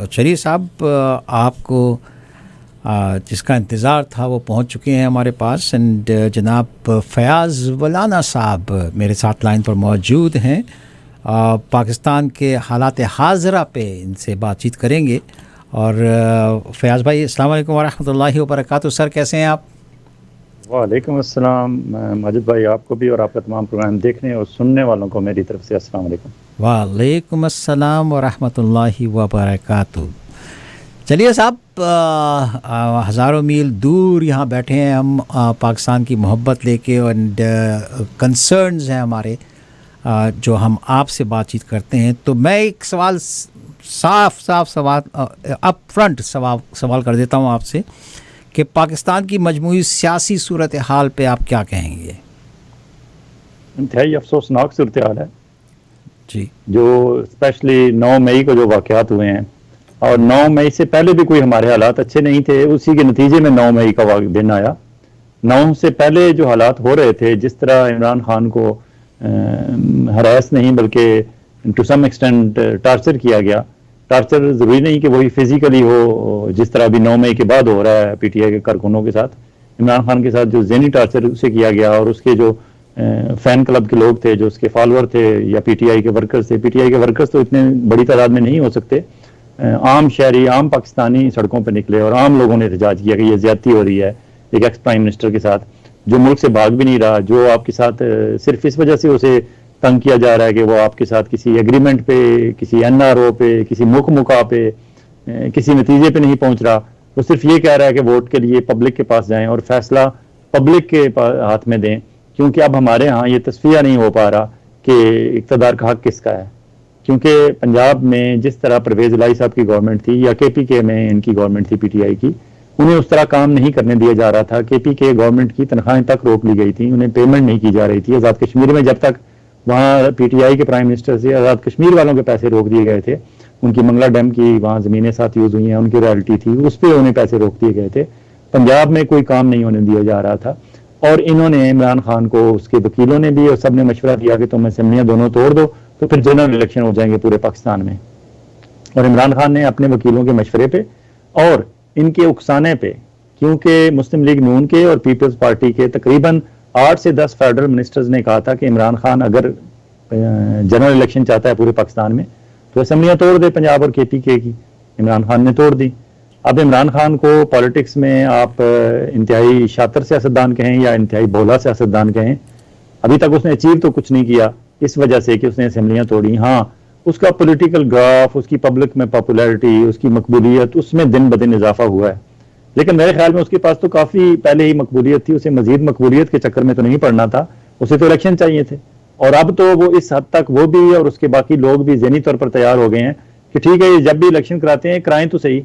चलिए साहब, आपको जिसका इंतज़ार था वो पहुंच चुके हैं हमारे पास। एंड जनाब फयाज़ वलाना साहब मेरे साथ लाइन पर मौजूद हैं। पाकिस्तान के हालात हाज़रा पे इनसे बातचीत करेंगे। और फयाज़ भाई, अस्सलाम वालेकुम वरहमतुल्लाहि वबरकातुहू। सर कैसे हैं आप? वालेकुम अस्सलाम माजिद भाई, आपको भी और आपका तमाम प्रोग्राम देखने और सुनने वालों को मेरी तरफ से अस्सलाम वालेकुम। वालेकुम अस्सलाम वरहमतुल्लाहि वबरकातुहू। चलिए साहब, हज़ारों मील दूर यहाँ बैठे हैं हम पाकिस्तान की मोहब्बत लेके, एंड कंसर्न्स हैं हमारे जो हम आपसे बातचीत करते हैं। तो मैं एक सवाल साफ सवाल अप फ्रंट सवाल कर देता हूँ आपसे कि पाकिस्तान की मजमूई सियासी सूरत हाल पे आप क्या कहेंगे? इंतहाई अफसोसनाक सूरत हाल है जी, जो स्पेशली 9 मई को जो वाक़यात हुए हैं, और 9 मई से पहले भी कोई हमारे हालात अच्छे नहीं थे, उसी के नतीजे में 9 मई का दिन आया। 9 से पहले जो हालात हो रहे थे, जिस तरह इमरान खान को हरास नहीं बल्कि टू सम एक्सटेंट टार्चर किया गया। टार्चर ज़रूरी नहीं कि वही फिजिकली हो, जिस तरह अभी 9 मई के बाद हो रहा है पीटीआई के कारकुनों के साथ। इमरान खान के साथ जो ज़हनी टार्चर उसे किया गया, और उसके जो फ़ैन क्लब के लोग थे, जो उसके फॉलोअर थे या पीटीआई के वर्कर्स थे। पीटीआई के वर्कर्स तो इतने बड़ी तादाद में नहीं हो सकते। आम शहरी, आम पाकिस्तानी सड़कों पर निकले और आम लोगों ने एहतजाज किया कि यह ज्यादती हो रही है एक एक्स प्राइम मिनिस्टर के साथ, जो मुल्क से भाग भी नहीं रहा, जो आपके साथ सिर्फ इस वजह से उसे तंग किया जा रहा है कि वो आपके साथ किसी एग्रीमेंट पे, किसी एनआरओ पे, किसी मुका पे, किसी नतीजे पे नहीं पहुंच रहा। वो सिर्फ ये कह रहा है कि वोट के लिए पब्लिक के पास जाएं और फैसला पब्लिक के हाथ में दें, क्योंकि अब हमारे यहाँ ये तस्फिया नहीं हो पा रहा कि इक़्तिदार का हक किसका है। क्योंकि पंजाब में जिस तरह परवेज़ इलाही साहब की गवर्नमेंट थी, या केपीके में इनकी गवर्नमेंट थी पीटीआई की, उन्हें उस तरह काम नहीं करने दिया जा रहा था। केपीके गवर्नमेंट की तनख्वाहें तक रोक ली गई थी, उन्हें पेमेंट नहीं की जा रही थी। आज़ाद कश्मीर में जब तक वहाँ पीटीआई के प्राइम मिनिस्टर से आज़ाद कश्मीर वालों के पैसे रोक दिए गए थे, उनकी मंगला डैम की वहाँ ज़मीनें साथ यूज़ हुई हैं, उनकी रॉयल्टी थी, उस पर उन्हें पैसे रोक दिए गए थे। पंजाब में कोई काम नहीं होने दिया जा रहा था, और इन्होंने इमरान खान को, उसके वकीलों ने भी और सब ने मशवरा दिया कि तुम असेंबलियाँ दोनों तोड़ दो तो फिर जनरल इलेक्शन हो जाएंगे पूरे पाकिस्तान में। और इमरान खान ने अपने वकीलों के मशवरे पे और इनके उकसाने पे, क्योंकि मुस्लिम लीग नून के और पीपल्स पार्टी के तकरीबन 8 से 10 फेडरल मिनिस्टर्स ने कहा था कि इमरान खान अगर जनरल इलेक्शन चाहता है पूरे पाकिस्तान में तो असेंबलियाँ तोड़ दे पंजाब और केपीके की। इमरान खान ने तोड़ दी। अब इमरान खान को पॉलिटिक्स में आप इंतहाई शातिर सियासतदान कहें या इंतहाई भोला सियासतदान कहें, अभी तक उसने अचीव तो कुछ नहीं किया इस वजह से कि उसने असेंबलियाँ तोड़ी। हाँ, उसका पॉलिटिकल ग्राफ, उसकी पब्लिक में पॉपुलैरिटी, उसकी मकबूलियत, उसमें दिन ब दिन इजाफा हुआ है। लेकिन मेरे ख्याल में उसके पास तो काफ़ी पहले ही मकबूलियत थी, उसे मजीद मकबूलियत के चक्कर में तो नहीं पड़ना था, उसे तो इलेक्शन चाहिए थे। और अब तो वो इस हद तक वो भी और उसके बाकी लोग भी ज़हनी तौर पर तैयार हो गए हैं कि ठीक है, ये जब भी इलेक्शन कराते हैं कराएं तो सही।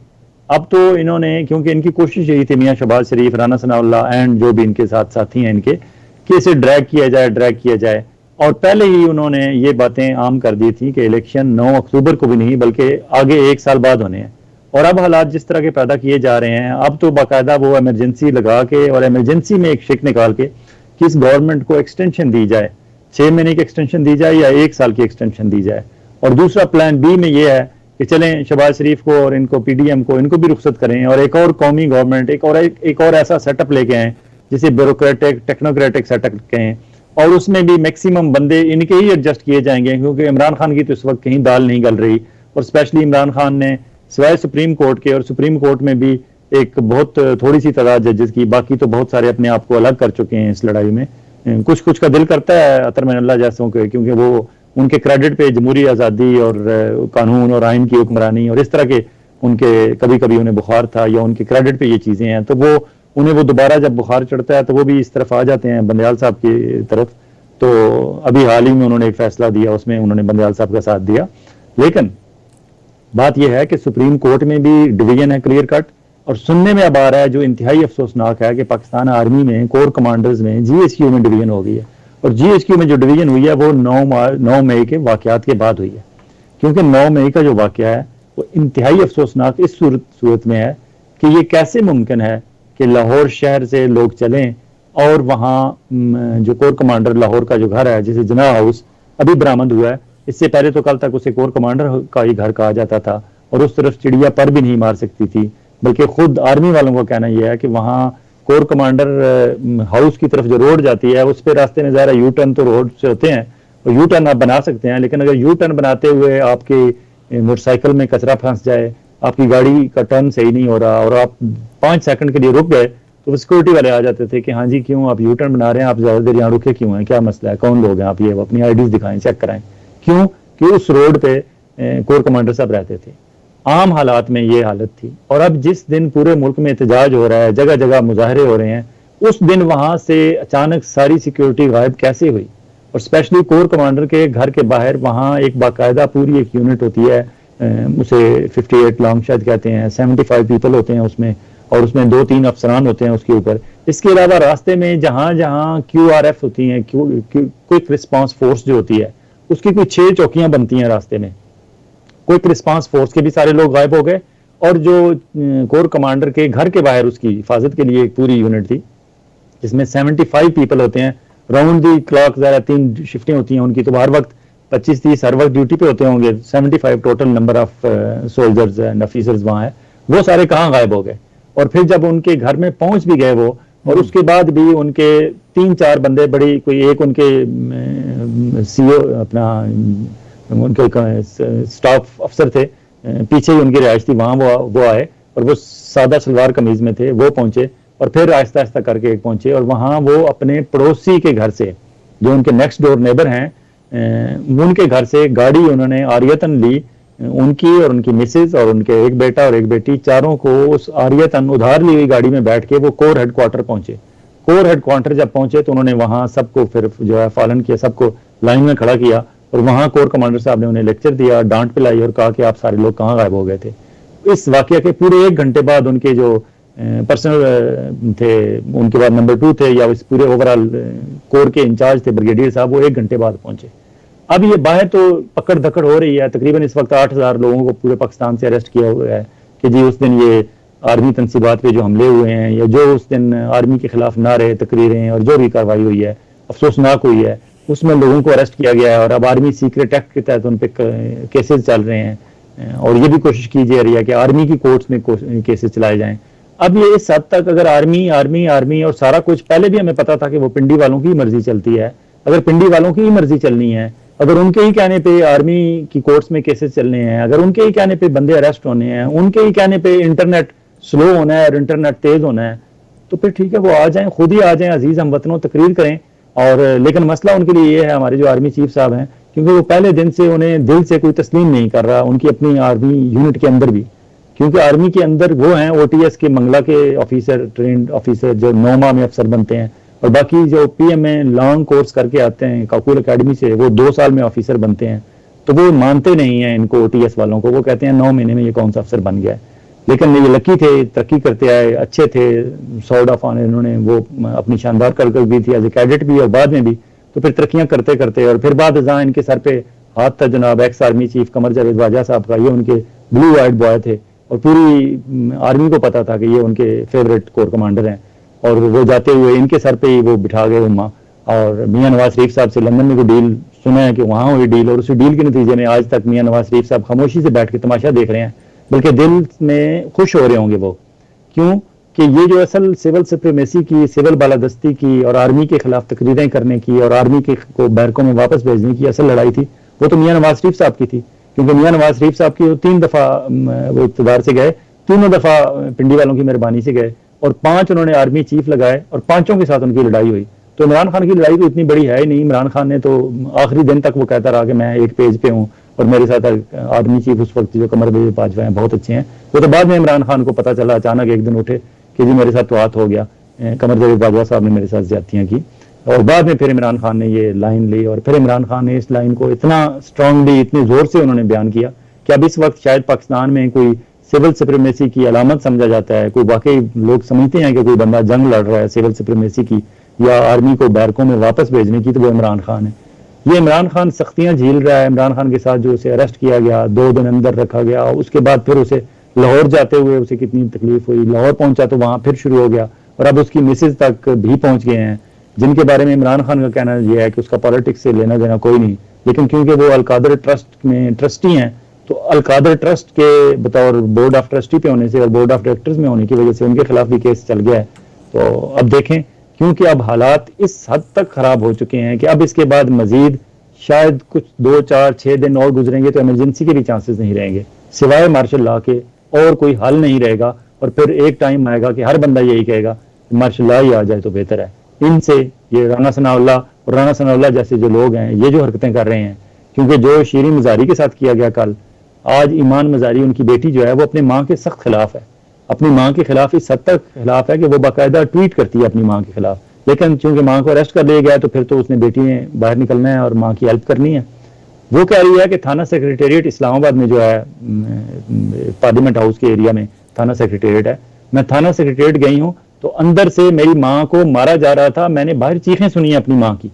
अब तो इन्होंने, क्योंकि इनकी कोशिश यही थी, मियाँ शहबाज शरीफ, राना सनाउल्लाह एंड जो भी इनके साथ साथी हैं इनके, कि इसे ड्रैग किया जाए। और पहले ही उन्होंने ये बातें आम कर दी थी कि इलेक्शन 9 अक्टूबर को भी नहीं बल्कि आगे 1 साल बाद होने हैं। और अब हालात जिस तरह के पैदा किए जा रहे हैं, अब तो बाकायदा वो इमरजेंसी लगा के और इमरजेंसी में एक शिक निकाल के कि इस गवर्नमेंट को एक्सटेंशन दी जाए, 6 महीने की एक्सटेंशन दी जाए या 1 साल की एक्सटेंशन दी जाए। और दूसरा प्लान बी में ये है कि चलें शहबाज शरीफ को और इनको पीडीएम को, इनको भी रुखसत करें और एक और कौमी गवर्नमेंट, एक और ऐसा सेटअप लेके आए जिसे ब्यूरोक्रेटिक टेक्नोक्रेटिक सेटअप कहें, और उसमें भी मैक्सिमम बंदे इनके ही एडजस्ट किए जाएंगे, क्योंकि इमरान खान की तो इस वक्त कहीं दाल नहीं गल रही। और स्पेशली इमरान खान ने सिवाय सुप्रीम कोर्ट के, और सुप्रीम कोर्ट में भी एक बहुत थोड़ी सी तादाद जजेस की, बाकी तो बहुत सारे अपने आप को अलग कर चुके हैं इस लड़ाई में। कुछ कुछ का दिल करता है अतर मिनल्ला जैसों के, क्योंकि वो उनके क्रेडिट पे जमहूरी आज़ादी और कानून और आइन की हुक्मरानी और इस तरह के उनके, कभी कभी उन्हें बुखार था या उनके क्रेडिट पे ये चीज़ें हैं, तो वो उन्हें वो दोबारा जब बुखार चढ़ता है तो वो भी इस तरफ आ जाते हैं बंदयाल साहब की तरफ। तो अभी हाल ही में उन्होंने एक फैसला दिया, उसमें उन्होंने बंदयाल साहब का साथ दिया। लेकिन बात यह है कि सुप्रीम कोर्ट में भी डिवीजन है क्लियर कट, और सुनने में अब आ रहा है जो इंतहाई अफसोसनाक है कि पाकिस्तान आर्मी में कोर कमांडर्स में जीएचक्यू में डिवीजन हो गई है। और जीएचक्यू में जो डिवीजन हुई है वो 9 मई के वाकयात के बाद हुई है, क्योंकि 9 मई का जो वाकया है वो इंतहाई अफसोसनाक इस सूरत में है कि ये कैसे मुमकिन है कि लाहौर शहर से लोग चलें और वहाँ जो कोर कमांडर लाहौर का जो घर है, जिसे जना हाउस अभी बरामद हुआ है, इससे पहले तो कल तक उसे कोर कमांडर का ही घर कहा जाता था, और उस तरफ चिड़िया पर भी नहीं मार सकती थी, बल्कि खुद आर्मी वालों का कहना यह है कि वहाँ कोर कमांडर हाउस की तरफ जो रोड जाती है उस पर रास्ते में ज़रा यू टर्न तो रोड से होते हैं, और यू टर्न आप बना सकते हैं, लेकिन अगर यू टर्न बनाते हुए आपके मोटरसाइकिल में कचरा फंस जाए, आपकी गाड़ी का टर्न सही नहीं हो रहा और आप 5 सेकंड के लिए रुक गए, तो सिक्योरिटी वाले आ जाते थे कि हाँ जी क्यों आप यू टर्न बना रहे हैं, आप ज़्यादा देर यहाँ रुके क्यों हैं, क्या मसला है, कौन लोग हैं आप, ये अपनी आईडीज दिखाएं, चेक कराएं। क्यों कि उस रोड पे कोर कमांडर साहब रहते थे। आम हालात में ये हालत थी। और अब जिस दिन पूरे मुल्क में एहतजाज हो रहा है, जगह जगह मुजाहरे हो रहे हैं, उस दिन वहां से अचानक सारी सिक्योरिटी गायब कैसे हुई? और स्पेशली कोर कमांडर के घर के बाहर वहां एक बाकायदा पूरी एक यूनिट होती है, उसे 58 लॉन्ग शायद कहते हैं, 75 पीपल होते हैं उसमें, और उसमें 2-3 अफसरान होते हैं उसके ऊपर। इसके अलावा रास्ते में जहां जहां QRF होती हैं, क्विक रिस्पांस फोर्स जो होती है, उसकी कोई 6 चौकियां बनती हैं रास्ते में। क्विक रिस्पांस फोर्स के भी सारे लोग गायब हो गए, और जो कोर कमांडर के घर के बाहर उसकी हिफाजत के लिए एक पूरी यूनिट थी जिसमें 75 पीपल होते हैं, राउंड दी क्लॉक, ज़रा 3 शिफ्टें होती हैं उनकी, तो हर वक्त 25-30 हर वक्त ड्यूटी पे होते होंगे, 75 total number of soldiers and officers वहाँ है, वो सारे कहाँ गायब हो गए। और फिर जब उनके घर में पहुंच भी गए वो, और उसके बाद भी उनके 3-4 बंदे, बड़ी कोई एक उनके CEO अपना उनके स्टाफ अफसर थे, पीछे ही उनकी रिहाइश थी, वहां वो आए, और वो सादा सलवार कमीज में थे, वो पहुंचे, और फिर आहिस्ता आहिस्ता करके एक पहुंचे, और वहां वो अपने पड़ोसी के घर से, जो उनके नेक्स्ट डोर नेबर हैं, उनके घर से गाड़ी उन्होंने आरियतन ली, उनकी और उनकी मिसेज और उनके एक बेटा और एक बेटी, चारों को उस आरियतन उधार ली हुई गाड़ी में बैठ के वो कोर हेडक्वार्टर पहुंचे। कोर हेडक्वार्टर जब पहुंचे तो उन्होंने वहां सबको फिर जो है फॉलन किया, सबको लाइन में खड़ा किया, और वहां कोर कमांडर साहब ने उन्हें लेक्चर दिया, डांट पिलाई, और कहा कि आप सारे लोग कहाँ गायब हो गए थे। इस वाकया के पूरे 1 घंटे बाद उनके जो पर्सनल थे, उनके बाद नंबर 2 थे, या इस पूरे ओवरऑल कोर के इंचार्ज थे ब्रिगेडियर साहब, वो 1 घंटे बाद पहुंचे। अब ये बाहर तो पकड़ धकड़ हो रही है, तकरीबन इस वक्त 8000 लोगों को पूरे पाकिस्तान से अरेस्ट किया हुआ है कि जी उस दिन ये आर्मी तनसीबात पे जो हमले हुए हैं, या जो उस दिन आर्मी के खिलाफ नारे तकरीरें और जो भी कार्रवाई हुई है अफसोसनाक हुई है, उसमें लोगों को अरेस्ट किया गया है, और अब आर्मी सीक्रेट एक्ट के तहत उन पे केसेस चल रहे हैं, और ये भी कोशिश की जा रही है कि आर्मी की कोर्ट्स में केसेस चलाए जाएं। अब ये इस हद तक अगर आर्मी आर्मी आर्मी और सारा कुछ, पहले भी हमें पता था कि वो पिंडी वालों की मर्जी चलती है, अगर पिंडी वालों की ही मर्जी चलनी है, अगर उनके ही कहने पे आर्मी की कोर्ट्स में केसेस चलने हैं, अगर उनके ही कहने पे बंदे अरेस्ट होने हैं, उनके ही कहने पे इंटरनेट स्लो होना है और इंटरनेट तेज होना है, तो फिर ठीक है वो आ जाएं, खुद ही आ जाएं, अजीज हम वतनों, तकरीर करें। और लेकिन मसला उनके लिए ये है, हमारे जो आर्मी चीफ साहब हैं, क्योंकि वो पहले दिन से उन्हें दिल से कोई तस्लीम नहीं कर रहा, उनकी अपनी आर्मी यूनिट के अंदर भी, क्योंकि आर्मी के अंदर वो हैं OTS के मंगला के ऑफिसर, ट्रेंड ऑफिसर जो 9 माह में अफसर बनते हैं, और बाकी जो PM में लॉन्ग कोर्स करके आते हैं काकुल अकेडमी से, वो 2 साल में ऑफिसर बनते हैं। तो वो मानते नहीं हैं इनको OTS वालों को, वो कहते हैं 9 महीने में ये कौन सा अफसर बन गया है। लेकिन ये लकी थे, तरक्की करते आए, अच्छे थे, सॉर्ड ऑफ ऑनर इन्होंने वो अपनी शानदार कारकर्दगी थी एज ए कैडेट भी और बाद में भी, तो फिर तरक्कियां करते करते, और फिर बाद अज़ां इनके सर पे हाथ था जनाब ex army chief Qamar Javed बाजा साहब का, ये उनके ब्लू आइड बॉय थे, और पूरी आर्मी को पता था कि ये उनके फेवरेट कोर कमांडर हैं, और वो जाते हुए इनके सर पे ही वो बिठा गए उम्मा। और मियां नवाज शरीफ साहब से लंदन में कोई डील सुना है कि वहां हुई डील, और उसी डील के नतीजे में आज तक मियां नवाज शरीफ साहब खामोशी से बैठ के तमाशा देख रहे हैं, बल्कि दिल में खुश हो रहे होंगे वो। क्यों कि ये जो असल सिविल सुप्रीमेसी की, सिविल बालादस्ती की, और आर्मी के खिलाफ तकरीरें करने की, और आर्मी के को बैरकों में वापस भेजने की असल लड़ाई थी, वो तो मियां नवाज शरीफ साहब की थी। क्योंकि मियां नवाज शरीफ साहब की 3 दफा वो इक़्तिदार से गए, 3 दफा पिंडी वालों की मेहरबानी से गए, और 5 उन्होंने आर्मी चीफ लगाए, और 5 के साथ उनकी लड़ाई हुई। तो इमरान खान की लड़ाई तो इतनी बड़ी है ही नहीं। इमरान खान ने तो आखिरी दिन तक वो कहता रहा कि मैं एक पेज पे हूँ, और मेरे साथ आर्मी चीफ उस वक्त जो कमर जावेद बाजवा हैं बहुत अच्छे हैं। वो तो बाद में इमरान खान को पता चला, अचानक एक दिन उठे कि जी मेरे साथ तो हाथ हो गया, कमर जावेद बाजवा साहब ने मेरे साथ ज्यादतियां की, और बाद में फिर इमरान खान ने ये लाइन ली, और फिर इमरान खान ने इस लाइन को इतना स्ट्रांगली, इतने जोर से उन्होंने बयान किया कि अब इस वक्त शायद पाकिस्तान में कोई सिविल सुप्रीमेसी की अलामत समझा जाता है, कोई वाकई लोग समझते हैं कि कोई बंदा जंग लड़ रहा है सिविल सुप्रीमेसी की या आर्मी को बैरकों में वापस भेजने की, तो वो इमरान खान है। ये इमरान खान सख्तियां झेल रहा है। इमरान खान के साथ जो उसे अरेस्ट किया गया, 2 दिन अंदर रखा गया, उसके बाद फिर उसे लाहौर जाते हुए उसे कितनी तकलीफ हुई, लाहौर पहुंचा तो वहां फिर शुरू हो गया, और अब उसकी मिसेज तक भी पहुंच गए हैं, जिनके बारे में इमरान खान का कहना यह है कि उसका पॉलिटिक्स से लेना देना कोई नहीं, लेकिन क्योंकि वो अलकादर ट्रस्ट में ट्रस्टी हैं, तो अलकादर ट्रस्ट के बतौर बोर्ड ऑफ ट्रस्टी पे होने से और बोर्ड ऑफ डायरेक्टर्स में होने की वजह से उनके खिलाफ भी केस चल गया है। तो अब देखें, क्योंकि अब हालात इस हद तक खराब हो चुके हैं कि अब इसके बाद मजीद शायद कुछ 2, 4, 6 दिन और गुजरेंगे तो इमरजेंसी के भी चांसेस नहीं रहेंगे, सिवाय मार्शल लॉ के और कोई हल नहीं रहेगा। और फिर एक टाइम आएगा कि हर बंदा यही कहेगा मार्शल लॉ ही आ जाए तो बेहतर है। इनसे ये राना सनाउल्लाह और राना सनाउल्लाह जैसे जो लोग हैं ये जो हरकतें कर रहे हैं, क्योंकि जो शीरीन मजारी के साथ किया गया कल, आज ईमान मजारी उनकी बेटी जो है वो अपनी माँ के सख्त खिलाफ है, अपनी माँ के खिलाफ इस हद तक खिलाफ है कि वो बाकायदा ट्वीट करती है अपनी माँ के खिलाफ। लेकिन चूंकि माँ को अरेस्ट कर लिया गया तो फिर तो उसने बेटी ने बाहर निकलना है और माँ की हेल्प करनी है। वो कह रही है कि थाना सेक्रेटेरिएट इस्लामाबाद में जो है पार्लियामेंट हाउस के एरिया में थाना सेक्रेटेरिएट है, मैं थाना सेक्रेटेरिएट गई हूँ तो अंदर से मेरी माँ को मारा जा रहा था, मैंने बाहर चीखें सुनी अपनी माँ की।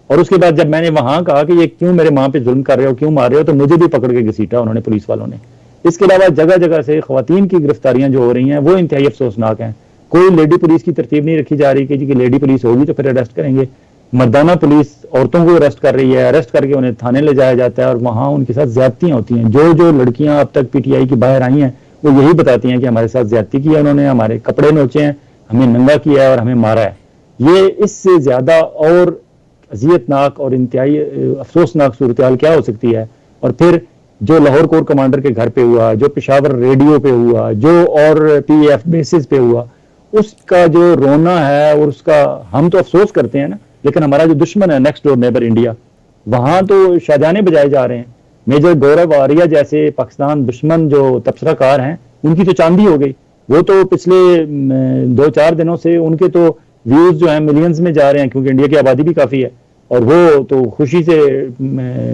और उसके बाद जब मैंने वहां कहा कि ये क्यों मेरे माँ पे जुल्म कर रहे हो, क्यों मार रहे हो, तो मुझे भी पकड़ के घसीटा उन्होंने, पुलिस वालों ने। इसके अलावा जगह जगह से खवातीन की गिरफ्तारियां जो हो रही हैं वो इंतहाई अफसोसनाक हैं। कोई लेडी पुलिस की तरतीब नहीं रखी जा रही कि जी कि लेडी पुलिस होगी तो फिर अरेस्ट करेंगे। मर्दाना पुलिस औरतों को अरेस्ट कर रही है, अरेस्ट करके उन्हें थाने ले जाया जाता है और वहां उनके साथ ज्यादतियां होती हैं। जो जो लड़कियां अब तक पीटीआई की बाहर आई हैं वो यही बताती हैं कि हमारे साथ ज्यादती की है उन्होंने, हमारे कपड़े नोचे हैं, हमें नंगा किया है और हमें मारा है। ये इससे ज्यादा और अजियतनाक और इंतहाई अफसोसनाक सूरत हाल क्या हो सकती है। और फिर जो लाहौर कोर कमांडर के घर पे हुआ, जो पेशावर रेडियो पे हुआ, जो और पीएफ बेसिस पे हुआ, उसका जो रोना है और उसका हम तो अफसोस करते हैं ना, लेकिन हमारा जो दुश्मन है नेक्स्ट डोर नेबर इंडिया, वहां तो शाहजाने बजाए जा रहे हैं। मेजर गौरव आर्या जैसे पाकिस्तान दुश्मन जो तबसराकार हैं उनकी तो चांदी हो गई। वो तो पिछले 2-4 दिनों से उनके तो व्यूज जो है मिलियंस में जा रहे हैं, क्योंकि इंडिया की आबादी भी काफी है और वो तो खुशी से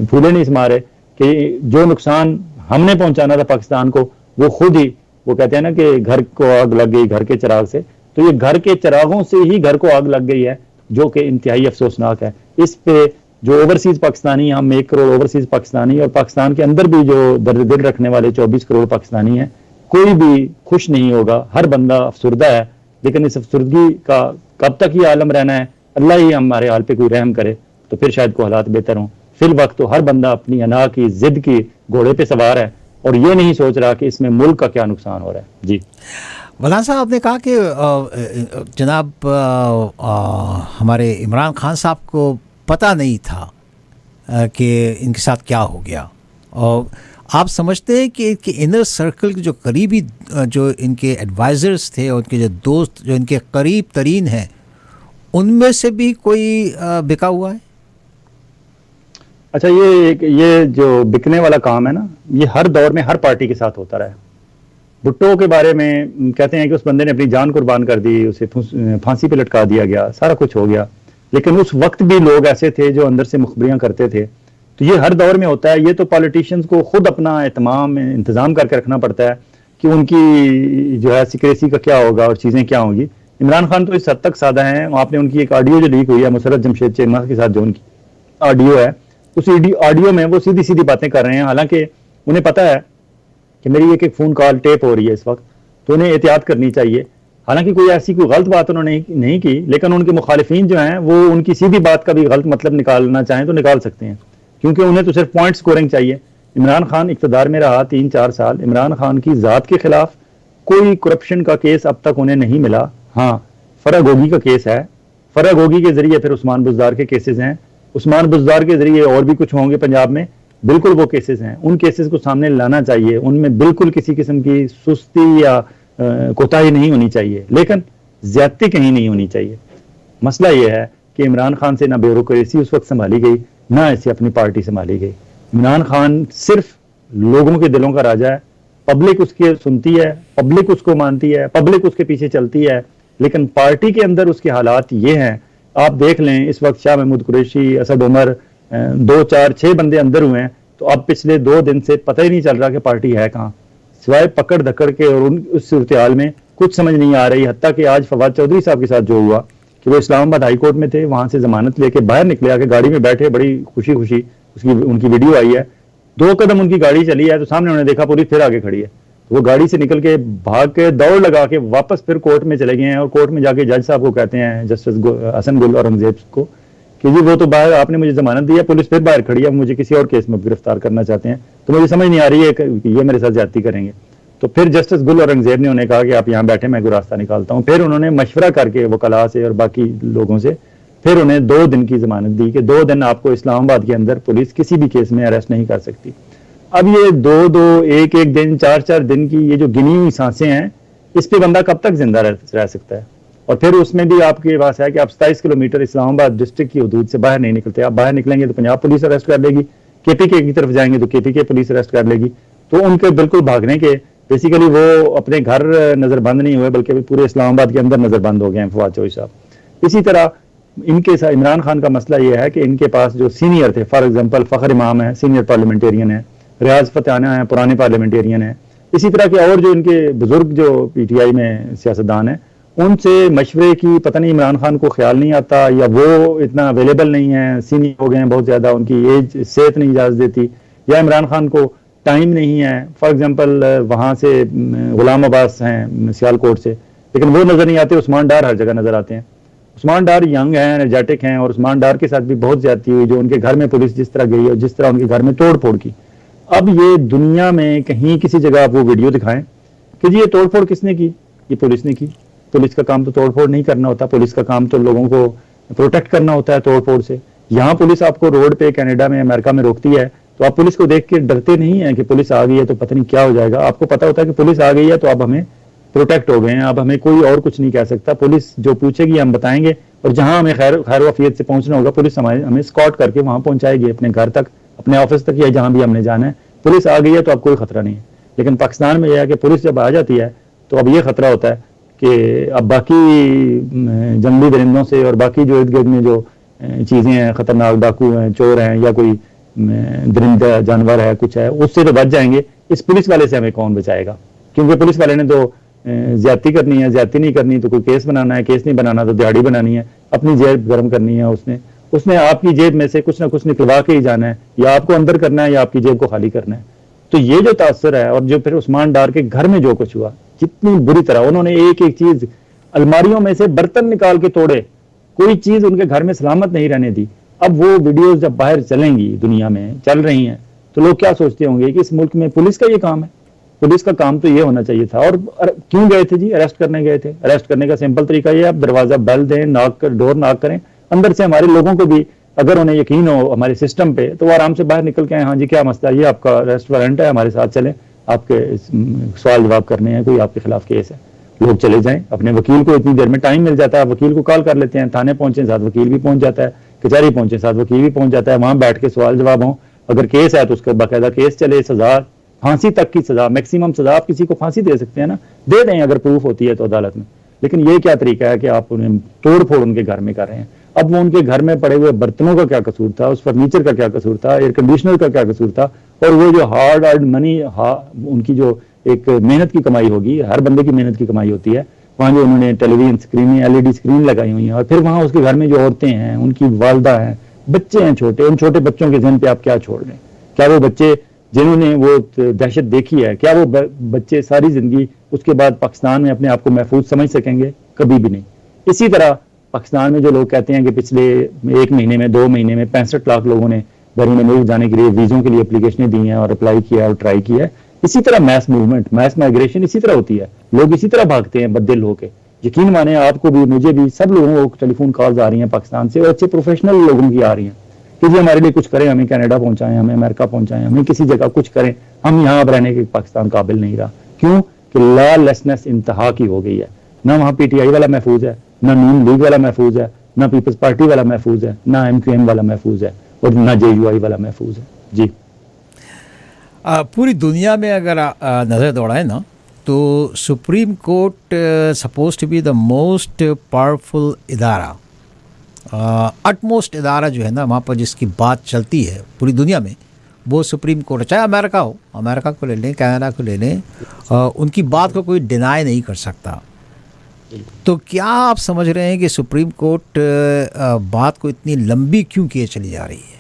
फूले नहीं समा रहे कि जो नुकसान हमने पहुंचाना था पाकिस्तान को वो खुद ही, वो कहते हैं ना कि घर को आग लग गई घर के चिराग से, तो ये घर के चिरागों से ही घर को आग लग गई है, जो कि इंतहाई अफसोसनाक है। इस पे जो ओवरसीज पाकिस्तानी, हम 1 करोड़ ओवरसीज पाकिस्तानी और पाकिस्तान के अंदर भी जो दर्द दिल रखने वाले 24 करोड़ पाकिस्तानी हैं, कोई भी खुश नहीं होगा, हर बंदा अफसुर्दा है। लेकिन इस अफसुर्दगी का कब तक ये आलम रहना है, अल्लाह ही हमारे हाल पे कोई रहम करे तो फिर शायद को हालात बेहतर हों। फिल वक्त तो हर बंदा अपनी अना की जिद की घोड़े पे सवार है और ये नहीं सोच रहा कि इसमें मुल्क का क्या नुकसान हो रहा है। जी मौलाना साहब, आपने कहा कि जनाब हमारे इमरान खान साहब को पता नहीं था कि इनके साथ क्या हो गया, और आप समझते हैं कि इनके इनर सर्कल के जो करीबी जो इनके एडवाइज़र्स थे और उनके जो दोस्त जो इनके करीब तरीन हैं, उनमें से भी कोई बिका हुआ है? अच्छा, ये जो बिकने वाला काम है ना, ये हर दौर में हर पार्टी के साथ होता रहा है। भुट्टो के बारे में कहते हैं कि उस बंदे ने अपनी जान कुर्बान कर दी, उसे फांसी पे लटका दिया गया, सारा कुछ हो गया, लेकिन उस वक्त भी लोग ऐसे थे जो अंदर से मुखबरियां करते थे। तो ये हर दौर में होता है। ये तो पॉलिटिशियंस को खुद अपना इंतजाम करके रखना पड़ता है कि उनकी जो है सिक्रेसी का क्या होगा और चीज़ें क्या होंगी। इमरान खान तो इस हद तक सादा हैं, आपने उनकी एक ऑडियो जो लीक हुई है मुसर्रत जमशेद चेमा के साथ, जो उनकी ऑडियो है, उस ऑडियो में वो सीधी सीधी बातें कर रहे हैं। हालांकि उन्हें पता है कि मेरी एक फ़ोन कॉल टेप हो रही है इस वक्त, तो उन्हें एहतियात करनी चाहिए। हालांकि कोई ऐसी कोई गलत बात उन्होंने नहीं की, लेकिन उनके मुखालिफिन जो हैं वो उनकी सीधी बात का भी गलत मतलब निकालना चाहें तो निकाल सकते हैं, क्योंकि उन्हें तो सिर्फ पॉइंट स्कोरिंग चाहिए। इमरान खान इक़्तिदार में रहा 3-4 साल, इमरान खान की ज़ात के खिलाफ कोई करप्शन का केस अब तक उन्हें नहीं मिला। हाँ, फरागोगी का केस है, फरागोगी के जरिए फिर उस्मान बुज़दार के केसेस हैं, उस्मान बुज़दार के जरिए और भी कुछ होंगे पंजाब में, बिल्कुल वो केसेस हैं। उन केसेस को सामने लाना चाहिए, उनमें बिल्कुल किसी किस्म की सुस्ती या कोताही नहीं होनी चाहिए, लेकिन ज्यादती कहीं नहीं होनी चाहिए। मसला ये है कि इमरान खान से ना ब्यूरोक्रेसी उस वक्त संभाली गई, ना ऐसे अपनी पार्टी संभाली गई। इमरान खान सिर्फ लोगों के दिलों का राजा है, पब्लिक उसके सुनती है, पब्लिक उसको मानती है, पब्लिक उसके पीछे चलती है, लेकिन पार्टी के अंदर उसके हालात ये हैं। आप देख लें, इस वक्त शाह महमूद कुरैशी, असद उमर, 2, 4, 6 बंदे अंदर हुए हैं, तो अब पिछले 2 दिन से पता ही नहीं चल रहा कि पार्टी है कहाँ, सिवाय पकड़ धकड़ के। और उस सूरत हाल में कुछ समझ नहीं आ रही। हत्ता कि आज फवाद चौधरी साहब के साथ जो हुआ कि वो इस्लामाबाद हाई कोर्ट में थे, वहां से जमानत लेके बाहर निकले, आके गाड़ी में बैठे, बड़ी खुशी खुशी उनकी वीडियो आई है। 2 कदम उनकी गाड़ी चली है तो सामने उन्होंने देखा पुलिस फिर आगे खड़ी है, तो वो गाड़ी से निकल के भाग के दौड़ लगा के वापस फिर कोर्ट में चले गए हैं। और कोर्ट में जाके जज साहब को कहते हैं, जस्टिस हसन गुल औरंगजेब को, कि जी वो तो बाहर, आपने मुझे जमानत दी है, पुलिस फिर बाहर खड़ी है, मुझे किसी और केस में गिरफ्तार करना चाहते हैं, तो मुझे समझ नहीं आ रही है कि ये मेरे साथ ज्यादती करेंगे। तो फिर जस्टिस गुल औरंगजेब ने उन्हें कहा कि आप यहाँ बैठे, मैं कोई रास्ता निकालता हूँ। फिर उन्होंने मशवरा करके वकला से और बाकी लोगों से फिर उन्हें 2 दिन की जमानत दी कि 2 दिन आपको इस्लामाबाद के अंदर पुलिस किसी भी केस में अरेस्ट नहीं कर सकती। अब ये 2-2, 1-1 दिन, 4-4 दिन की ये जो गिनी हुई सांसें हैं, इस पे बंदा कब तक जिंदा रह सकता है। और फिर उसमें भी आपके पास है कि आप 27 किलोमीटर इस्लामाबाद डिस्ट्रिक्ट की हदूद से बाहर नहीं निकलते। आप बाहर निकलेंगे तो पंजाब पुलिस अरेस्ट कर लेगी, केपीके की तरफ जाएंगे तो केपीके पुलिस अरेस्ट कर लेगी। तो उनके बिल्कुल भागने के, बेसिकली वो अपने घर नजरबंद नहीं हुए बल्कि पूरे इस्लामाबाद के अंदर नजरबंद हो गए हैं फवाद चौधरी साहब। इसी तरह इनके साथ इमरान खान का मसला ये है कि इनके पास जो सीनियर थे, फॉर एग्जांपल फखर इमाम है, सीनियर पार्लियामेंटेरियन है, रियाज फतेहाना है, पुराने पार्लियामेंटेरियन है, इसी तरह के और जो इनके बुजुर्ग जो पीटीआई में सियासतदान है, उनसे मशवरे की पता नहीं इमरान खान को ख्याल नहीं आता, या वो इतना अवेलेबल नहीं है, सीनियर हो गए हैं बहुत ज्यादा, उनकी एज सेहत नहीं इजाजत देती, या इमरान खान को टाइम नहीं है। फॉर एग्जांपल वहां से गुलाम अब्बास हैं सियालकोट से, लेकिन वो नजर नहीं आते, उस्मान डार हर जगह नजर आते हैं। उस्मान डार यंग हैं, एनर्जेटिक हैं, और उस्मान डार के साथ भी बहुत ज्यादती हुई, जो उनके घर में पुलिस जिस तरह गई और जिस तरह उनके घर में तोड़ फोड़ की। अब ये दुनिया में कहीं किसी जगह आप वो वीडियो दिखाएं कि जी ये तोड़ फोड़ किसने की, ये पुलिस ने की। पुलिस का काम तो तोड़ फोड़ नहीं करना होता, पुलिस का काम तो लोगों को प्रोटेक्ट करना होता है तोड़ फोड़ से। यहाँ पुलिस आपको रोड पे कनाडा में, अमेरिका में रोकती है, तो आप पुलिस को देख के डरते नहीं है कि पुलिस आ गई है तो पता नहीं क्या हो जाएगा। आपको पता होता है कि पुलिस आ गई है तो अब हमें प्रोटेक्ट हो गए हैं, अब हमें कोई और कुछ नहीं कह सकता, पुलिस जो पूछेगी हम बताएंगे, और जहां हमें खैर वफियत से पहुंचना होगा पुलिस हमें स्कॉट करके वहां पहुंचाएगी, अपने घर तक, अपने ऑफिस तक, या जहां भी हमने जाना है। पुलिस आ गई है तो अब कोई खतरा नहीं है। लेकिन पाकिस्तान में यह है कि पुलिस जब आ जाती है तो अब ये खतरा होता है कि अब बाकी जंगली दरिंदों से और बाकी जो इर्द गिर्द में जो चीजें हैं, खतरनाक डाकू हैं, चोर हैं, या कोई दरिंदा जानवर है, कुछ है, उससे तो बच जाएंगे, इस पुलिस वाले से हमें कौन बचाएगा? क्योंकि पुलिस वाले ने तो ज्यादती करनी है, ज्यादती नहीं करनी तो कोई केस बनाना है, केस नहीं बनाना तो दिहाड़ी बनानी है, अपनी जेब गर्म करनी है। उसने आपकी जेब में से कुछ ना कुछ निकलवा के ही जाना है, या आपको अंदर करना है या आपकी जेब को खाली करना है। तो ये जो तासर है, और जो फिर उस्मान डार के घर में जो कुछ हुआ, जितनी बुरी तरह उन्होंने एक एक चीज, अलमारियों में से बर्तन निकाल के तोड़े, कोई चीज उनके घर में सलामत नहीं रहने दी। अब वो वीडियोस जब बाहर चलेंगी, दुनिया में चल रही हैं, तो लोग क्या सोचते होंगे कि इस मुल्क में पुलिस का ये काम है। पुलिस का काम तो ये होना चाहिए था। और क्यों गए थे जी? अरेस्ट करने गए थे। अरेस्ट करने का सिंपल तरीका ये, आप दरवाजा बेल दें, डोर नॉक करें, अंदर से हमारे लोगों को भी अगर उन्हें यकीन हो हमारे सिस्टम पे, तो वो आराम से बाहर निकल के आए, हाँ जी क्या मसला है, ये आपका अरेस्ट वारंट है, हमारे साथ चलें, आपके सवाल जवाब करने हैं, कोई आपके खिलाफ केस है, लोग चले जाएं। अपने वकील को इतनी देर में टाइम मिल जाता है, वकील को कॉल कर लेते हैं, थाने पहुंचे साथ वकील भी पहुंच जाता है, कचहरी पहुंचे साथ वकील भी पहुंच जाता है, वहां बैठ के सवाल जवाब हो। अगर केस है तो उसका बाकायदा केस चले, सजा, फांसी तक की सजा, मैक्सिमम सजा, आप किसी को फांसी दे सकते हैं ना, दे दें अगर प्रूफ होती है तो अदालत में। लेकिन ये क्या तरीका है कि आप उन्हें तोड़ फोड़ उनके घर में कर रहे हैं। अब वो उनके घर में पड़े हुए बर्तनों का क्या कसूर था, उस फर्नीचर का क्या कसूर था, एयर कंडीशनर का क्या कसूर था, और वो जो हार्ड अर्न मनी, उनकी जो एक मेहनत की कमाई होगी, हर बंदे की मेहनत की कमाई होती है, वहां जो उन्होंने टेलीविजन स्क्रीन, एलईडी स्क्रीन लगाई हुई है, और फिर वहां उसके घर में जो औरतें हैं, उनकी वालदा हैं, बच्चे हैं छोटे, उन छोटे बच्चों के जहन पे आप क्या छोड़ रहे हैं? क्या वो बच्चे जिन्होंने वो दहशत देखी है, क्या वो बच्चे सारी जिंदगी उसके बाद पाकिस्तान में अपने आप को महफूज समझ सकेंगे? कभी भी नहीं। इसी तरह पाकिस्तान में जो लोग कहते हैं कि पिछले 1 महीने में, 2 महीने में 65 लाख लोगों ने बैरून मुल्क जाने के लिए वीजों के लिए एप्लीकेशनें दी हैं और अप्लाई किया और ट्राई किया है, इसी तरह मैस मूवमेंट, मैस माइग्रेशन इसी तरह होती है। लोग इसी तरह भागते हैं बददिल होके। यकीन माने, आपको भी, मुझे भी, सब लोगों को टेलीफोन कॉल्स आ रही हैं पाकिस्तान से, और अच्छे प्रोफेशनल लोगों की आ रही हैं कि जी हमारे लिए कुछ करें, हमें कनाडा पहुंचाएं, हमें अमेरिका पहुंचाएं, हमें किसी जगह कुछ करें, हम यहाँ अब रहने के पाकिस्तान काबिल नहीं रहा। क्यों? कि लॉलेसनेस इंतहा की हो गई है। ना वहाँ पीटीआई वाला महफूज है, ना नून लीग वाला महफूज है, ना पीपल्स पार्टी वाला महफूज है, ना एमक्यूएम वाला महफूज है, और ना जेयूआई वाला महफूज है। जी पूरी दुनिया में अगर नज़र दौड़ाएं ना, तो Supreme Court suppose to be the most powerful इदारा, अटमोस्ट इदारा जो है ना, वहाँ पर जिसकी बात चलती है पूरी दुनिया में, वो सुप्रीम कोर्ट। चाहे अमेरिका हो, अमेरिका को ले लें, कनाडा को ले लें, उनकी बात को कोई डिनाई नहीं कर सकता। तो क्या आप समझ रहे हैं कि सुप्रीम कोर्ट बात को इतनी लंबी क्यों किए चली जा रही है?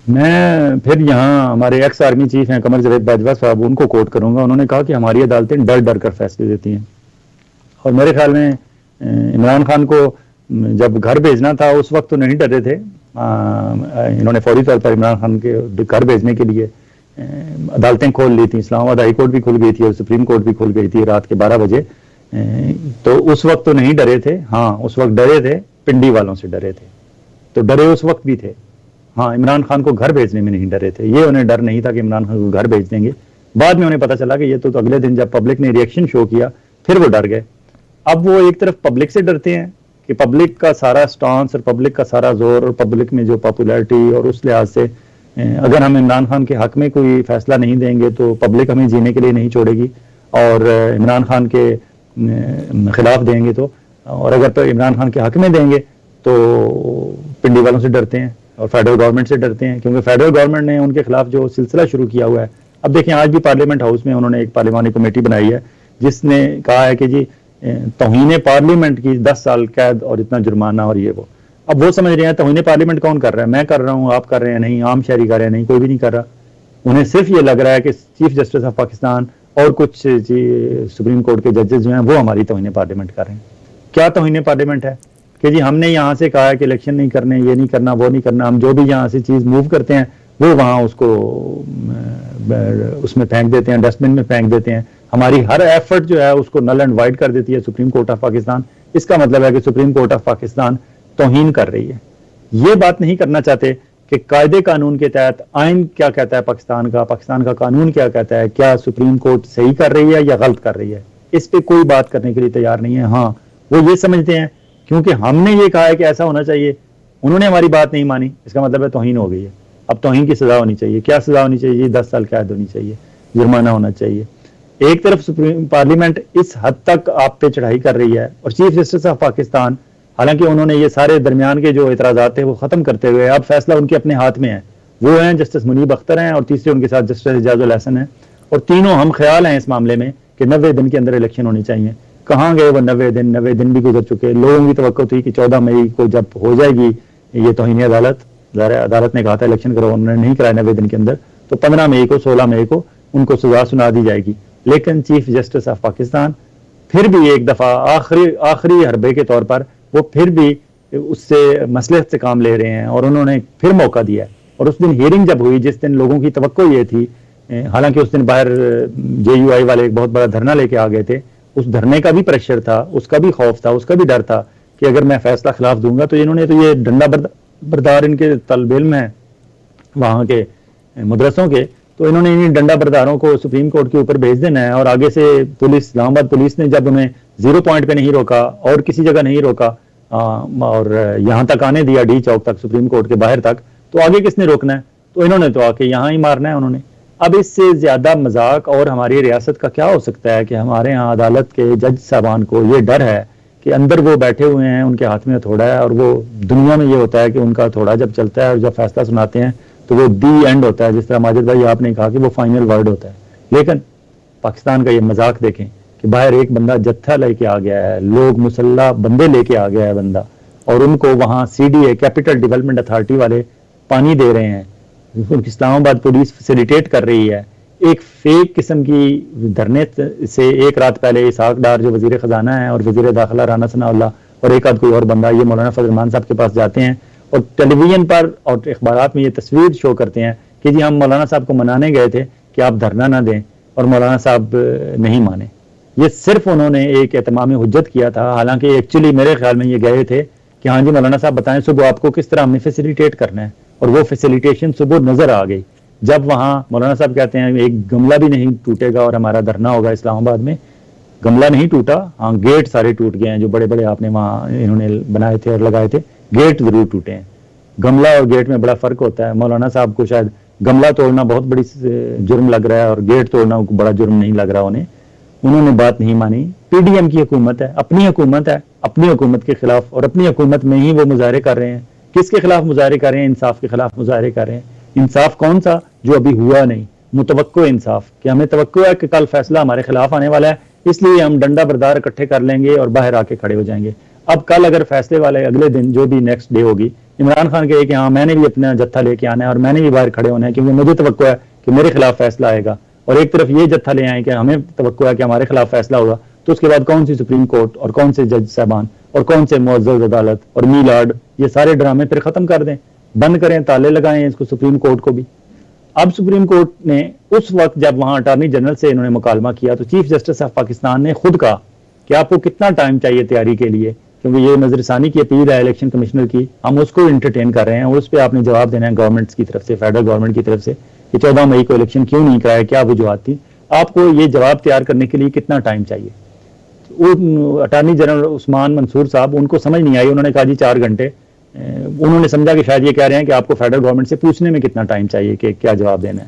मैं फिर यहाँ हमारे एक्स आर्मी चीफ हैं कमर जावेद बाजवा साहब, उनको कोट करूंगा। उन्होंने कहा कि हमारी अदालतें डर डर कर फैसले देती हैं, और मेरे ख्याल में इमरान खान को जब घर भेजना था उस वक्त तो नहीं डरे थे। इन्होंने फौरी तौर पर इमरान खान के घर भेजने के लिए अदालतें खोल ली थी, इस्लामाबाद हाई कोर्ट भी खुल गई थी और सुप्रीम कोर्ट भी खुल गई थी रात के 12 बजे। तो उस वक्त तो नहीं डरे थे। हाँ, उस वक्त डरे थे, पिंडी वालों से डरे थे, तो डरे उस वक्त भी थे। हाँ, इमरान खान को घर भेजने में नहीं डरे थे, ये उन्हें डर नहीं था कि इमरान खान को घर भेज देंगे। बाद में उन्हें पता चला कि ये तो अगले दिन जब पब्लिक ने रिएक्शन शो किया फिर वो डर गए। अब वो एक तरफ पब्लिक से डरते हैं कि पब्लिक का सारा स्टांस और पब्लिक का सारा जोर और पब्लिक में जो पॉपुलैरिटी, और उस लिहाज से अगर हम इमरान खान के हक में कोई फैसला नहीं देंगे तो पब्लिक हमें जीने के लिए नहीं छोड़ेगी, और इमरान खान के खिलाफ देंगे तो, और अगर तो इमरान खान के हक में देंगे तो पिंडी वालों से डरते हैं और फेडरल गवर्नमेंट से डरते हैं, क्योंकि फेडरल गवर्नमेंट ने उनके खिलाफ जो सिलसिला शुरू किया हुआ है। अब देखें, आज भी पार्लियामेंट हाउस में उन्होंने एक पार्लिमानी कमेटी बनाई है जिसने कहा है कि जी तौहीन पार्लियामेंट की 10 साल कैद और इतना जुर्माना और ये वो। अब वो समझ रहे हैं तौहीन पार्लियामेंट कौन कर रहा है, मैं कर रहा हूँ, आप कर रहे हैं, नहीं आम शहरी कर रहे हैं, नहीं कोई भी नहीं कर रहा। उन्हें सिर्फ ये लग रहा है कि चीफ जस्टिस ऑफ पाकिस्तान और कुछ सुप्रीम कोर्ट के जजेस जो हैं वो हमारी तौहीन पार्लियामेंट कर रहे हैं। क्या तौहीन पार्लियामेंट है कि जी हमने यहाँ से कहा है कि इलेक्शन नहीं करने, ये नहीं करना, वो नहीं करना, हम जो भी यहाँ से चीज़ मूव करते हैं वो वहाँ उसको उसमें फेंक देते हैं, डस्टबिन में फेंक देते हैं। हमारी हर एफर्ट जो है उसको नल एंड वाइड कर देती है सुप्रीम कोर्ट ऑफ पाकिस्तान। इसका मतलब है कि सुप्रीम कोर्ट ऑफ पाकिस्तान तौहीन कर रही है। ये बात नहीं करना चाहते कि कायदे कानून के तहत आइन क्या कहता है पाकिस्तान का कानून क्या कहता है, क्या सुप्रीम कोर्ट सही कर रही है या गलत कर रही है, इस पे कोई बात करने के लिए तैयार नहीं है। हाँ, वो ये समझते हैं क्योंकि हमने ये कहा है कि ऐसा होना चाहिए, उन्होंने हमारी बात नहीं मानी, इसका मतलब है तौहीन हो गई है। अब तौहीन की सजा होनी चाहिए। क्या सजा होनी चाहिए? 10 साल कैद होनी चाहिए, जुर्माना होना चाहिए। एक तरफ सुप्रीम पार्लियामेंट इस हद तक आप पे चढ़ाई कर रही है और चीफ जस्टिस ऑफ पाकिस्तान, हालांकि उन्होंने ये सारे दरमियान के जो एतराजात थे वो खत्म करते हुए अब फैसला उनके अपने हाथ में है। वो हैं जस्टिस मुनीब अख्तर हैं और तीसरे उनके साथ जस्टिस इजाजुल हसन हैं, और तीनों हम ख्याल हैं इस मामले में कि 90 दिन के अंदर इलेक्शन होनी चाहिए। कहाँ गए वो 90 दिन? 90 दिन भी गुजर चुके। लोगों की तवक्को थी कि 14 मई को जब हो जाएगी ये तौहीन अदालत, अदालत ने कहा था इलेक्शन करो, उन्होंने नहीं कराया 90 दिन के अंदर, तो 15 मई को 16 मई को उनको सजा सुना दी जाएगी। लेकिन चीफ जस्टिस ऑफ पाकिस्तान फिर भी एक दफा आखिरी हरबे के तौर पर वो फिर भी उससे मसलहत से काम ले रहे हैं और उन्होंने फिर मौका दिया। और उस दिन हियरिंग जब हुई, जिस दिन लोगों की तवक्को ये थी, हालांकि उस दिन बाहर JUI वाले एक बहुत बड़ा धरना लेके आ गए थे, उस धरने का भी प्रेशर था, उसका भी खौफ था, उसका भी डर था कि अगर मैं फैसला खिलाफ दूंगा तो इन्होंने तो ये डंडा बरदार इनके तलबे में है वहाँ के मदरसों के, तो इन्होंने इन डंडा बरदारों को सुप्रीम कोर्ट के ऊपर भेज देना है। और आगे से पुलिस, इस्लामाबाद पुलिस ने जब उन्हें 0 पॉइंट पे नहीं रोका और किसी जगह नहीं रोका और यहाँ तक आने दिया, डी चौक तक, सुप्रीम कोर्ट के बाहर तक, तो आगे किसने रोकना है? तो इन्होंने तो आके यहाँ ही मारना है उन्होंने। अब इससे ज्यादा मजाक और हमारी रियासत का क्या हो सकता है कि हमारे यहाँ अदालत के जज साहबान को ये डर है कि अंदर वो बैठे हुए हैं, उनके हाथ में हथौड़ा है, और वो दुनिया में ये होता है कि उनका हथौड़ा जब चलता है और जब फैसला सुनाते हैं तो वो दी एंड होता है, जिस तरह माजिद भाई आपने कहा कि वो फाइनल वर्ड होता है। लेकिन पाकिस्तान का ये मजाक देखें कि बाहर एक बंदा जत्था लेके आ गया है, लोग मुसल्ला बंदे लेके आ गया है बंदा, और उनको वहाँ CDA कैपिटल डेवलपमेंट अथॉरिटी वाले पानी दे रहे हैं, उनकी इस्लामाबाद पुलिस फैसिलिटेट कर रही है। एक फेक किस्म की धरने से एक रात पहले इसाक डार जो वजीर खजाना है और वजीर दाखिला राना सनाउल्लाह और एक आध कोई और बंदा, ये मौलाना फजल रहमान साहब के पास जाते हैं और टेलीविजन पर और अखबारात में ये तस्वीर शो करते हैं कि जी हम मौलाना साहब को मनाने गए थे कि आप धरना ना दें, और मौलाना साहब नहीं माने। ये सिर्फ उन्होंने एक एहतमाम हुज्जत किया था, हालांकि एक्चुअली मेरे ख्याल में ये गए थे कि हाँ जी मौलाना साहब बताएं सुबह आपको किस तरह हमने फैसिलिटेट करना है, और वो फैसिलिटेशन सुबह नजर आ गई जब वहाँ मौलाना साहब कहते हैं एक गमला भी नहीं टूटेगा और हमारा धरना होगा इस्लामाबाद में। गमला नहीं टूटा, हाँ गेट सारे टूट गए हैं जो बड़े बड़े आपने वहाँ इन्होंने बनाए थे और लगाए थे, गेट जरूर टूटे हैं। गमला और गेट में बड़ा फर्क होता है। मौलाना साहब को शायद गमला तोड़ना बहुत बड़ी जुर्म लग रहा है और गेट तोड़ना बड़ा जुर्म नहीं लग रहा उन्हें। उन्होंने बात नहीं मानी। PDM की हुकूमत है, अपनी हुकूमत है, अपनी हुकूमत के खिलाफ, और अपनी हुकूमत में ही वो मुजाहरे कर रहे हैं। किसके खिलाफ मुजाहरे कर रहे हैं? इंसाफ के खिलाफ मुजाहरे कर रहे हैं। इंसाफ कौन सा? जो अभी हुआ नहीं, मुतवक्को इंसाफ, कि हमें तवक्को है कि कल फैसला हमारे खिलाफ आने वाला है, इसलिए हम डंडा बरदार इकट्ठे कर लेंगे और बाहर आके खड़े हो जाएंगे। अब कल अगर फैसले वाले अगले दिन जो भी नेक्स्ट डे होगी, इमरान खान कहे कि हाँ मैंने भी अपना जत्था लेके आना है और मैंने भी बाहर खड़े होना है क्योंकि मुझे तवक्को है कि मेरे खिलाफ फैसला आएगा, और एक तरफ ये जत्था ले आए कि हमें तवक्को है कि हमारे खिलाफ फैसला होगा, तो उसके बाद कौन सी सुप्रीम कोर्ट और कौन से जज साहबान और कौन से मुअज़्ज़ज़ अदालत और मीलाड, ये सारे ड्रामे फिर खत्म कर दें, बंद करें, ताले लगाएं इसको सुप्रीम कोर्ट को भी। अब सुप्रीम कोर्ट ने उस वक्त जब वहां अटॉर्नी जनरल से इन्होंने मुकालमा किया तो चीफ जस्टिस ऑफ पाकिस्तान ने खुद कहा कि आपको कितना टाइम चाहिए तैयारी के लिए, क्योंकि ये नजरसानी की अपील है इलेक्शन कमिश्नर की, हम उसको इंटरटेन कर रहे हैं और उस पर आपने जवाब देना है गवर्नमेंट की तरफ से, फेडरल गवर्नमेंट की तरफ से, कि 14 मई को इलेक्शन क्यों नहीं कराया, क्या वजूहत थी, आपको ये जवाब तैयार करने के लिए कितना टाइम चाहिए। अटॉर्नी जनरल उस्मान मंसूर साहब, उनको समझ नहीं आई, उन्होंने कहा जी 4 घंटे। उन्होंने समझा कि शायद ये कह रहे हैं कि आपको फेडरल गवर्नमेंट से पूछने में कितना टाइम चाहिए कि क्या जवाब देना है।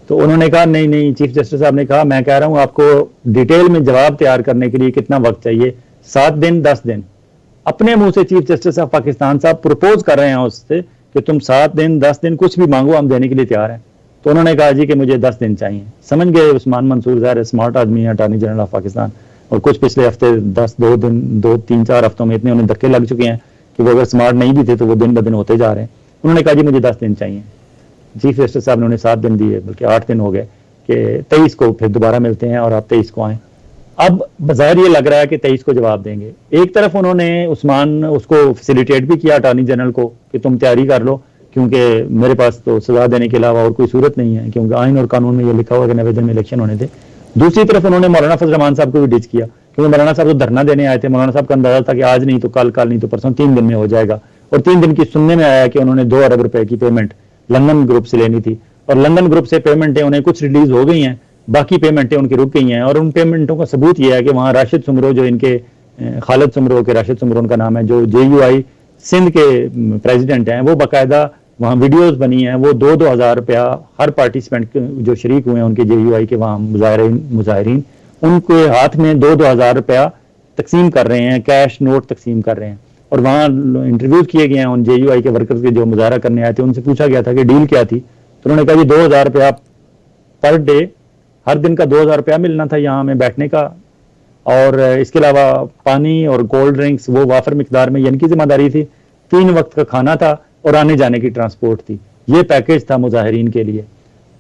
तो उन्होंने कहा नहीं नहीं, चीफ जस्टिस साहब ने कहा मैं कह रहा हूं आपको डिटेल में जवाब तैयार करने के लिए कितना वक्त चाहिए, 7 दिन 10 दिन। अपने मुंह से चीफ जस्टिस ऑफ पाकिस्तान साहब प्रपोज कर रहे हैं उससे कि तुम 7 दिन 10 दिन कुछ भी मांगो, हम देने के लिए तैयार हैं। तो उन्होंने कहा जी कि मुझे 10 दिन चाहिए। समझ गए उस्मान मंसूर ज़ाहिर स्मार्ट आदमी है, अटॉर्नी जनरल ऑफ पाकिस्तान, और कुछ पिछले हफ्ते 2-3-4 हफ्तों में इतने उन्हें धक्के लग चुके हैं कि वो अगर स्मार्ट नहीं भी थे तो वो दिन ब दिन होते जा रहे हैं। उन्होंने कहा जी मुझे 10 दिन चाहिए। चीफ जस्टिस साहब ने उन्हें 7 दिन दिए, बल्कि 8 दिन हो गए कि 23 को फिर दोबारा मिलते हैं और आप 23 को आए। अब बाजार ये लग रहा है कि 23 को जवाब देंगे। एक तरफ उन्होंने उस्मान उसको फैसिलिटेट भी किया अटॉर्नी जनरल को कि तुम तैयारी कर लो, क्योंकि मेरे पास तो सजा देने के अलावा और कोई सूरत नहीं है, क्योंकि आइन और कानून में ये लिखा हुआ कि 90 दिन में इलेक्शन होने थे। दूसरी तरफ उन्होंने मौलाना फजल रहमान साहब को भी डिच किया, क्योंकि मौलाना साहब तो धरना देने आए थे। मौलाना साहब का अंदाजा था कि आज नहीं तो कल, कल नहीं तो परसों, 3 दिन में हो जाएगा। और 3 दिन की सुनने में आया कि उन्होंने 2 अरब रुपए की पेमेंट लंदन ग्रुप से लेनी थी, और लंदन ग्रुप से पेमेंटें उन्हें कुछ रिलीज हो गई हैं, बाकी पेमेंटें उनकी रुक गई हैं। और उन पेमेंटों का सबूत यह है कि वहाँ राशिद सुमरो, जो इनके खालिद सुमरो के, राशिद सुमरो उनका नाम है, जो JUI सिंध के प्रेसिडेंट हैं, वो बाकायदा वहाँ वीडियोस बनी हैं, वो 2-2 हज़ार रुपया हर पार्टिसिपेंट जो शरीक हुए हैं उनके JUI के वहाँ मुजाहिरीन, उनके हाथ में 2-2 हज़ार रुपया तकसीम कर रहे हैं, कैश नोट तकसीम कर रहे हैं। और वहाँ इंटरव्यू किए गए हैं उन JUI के वर्कर्स के जो मुजाहरा करने आए थे, उनसे पूछा गया था कि डील क्या थी। तो उन्होंने कहा जी 2,000 रुपया पर डे, हर दिन का 2,000 रुपया मिलना था यहाँ में बैठने का, और इसके अलावा पानी और कोल्ड ड्रिंक्स वो वाफर मिकदार में इनकी जिम्मेदारी थी, 3 वक्त का खाना था और आने जाने की ट्रांसपोर्ट थी। ये पैकेज था मुजाहिरीन के लिए,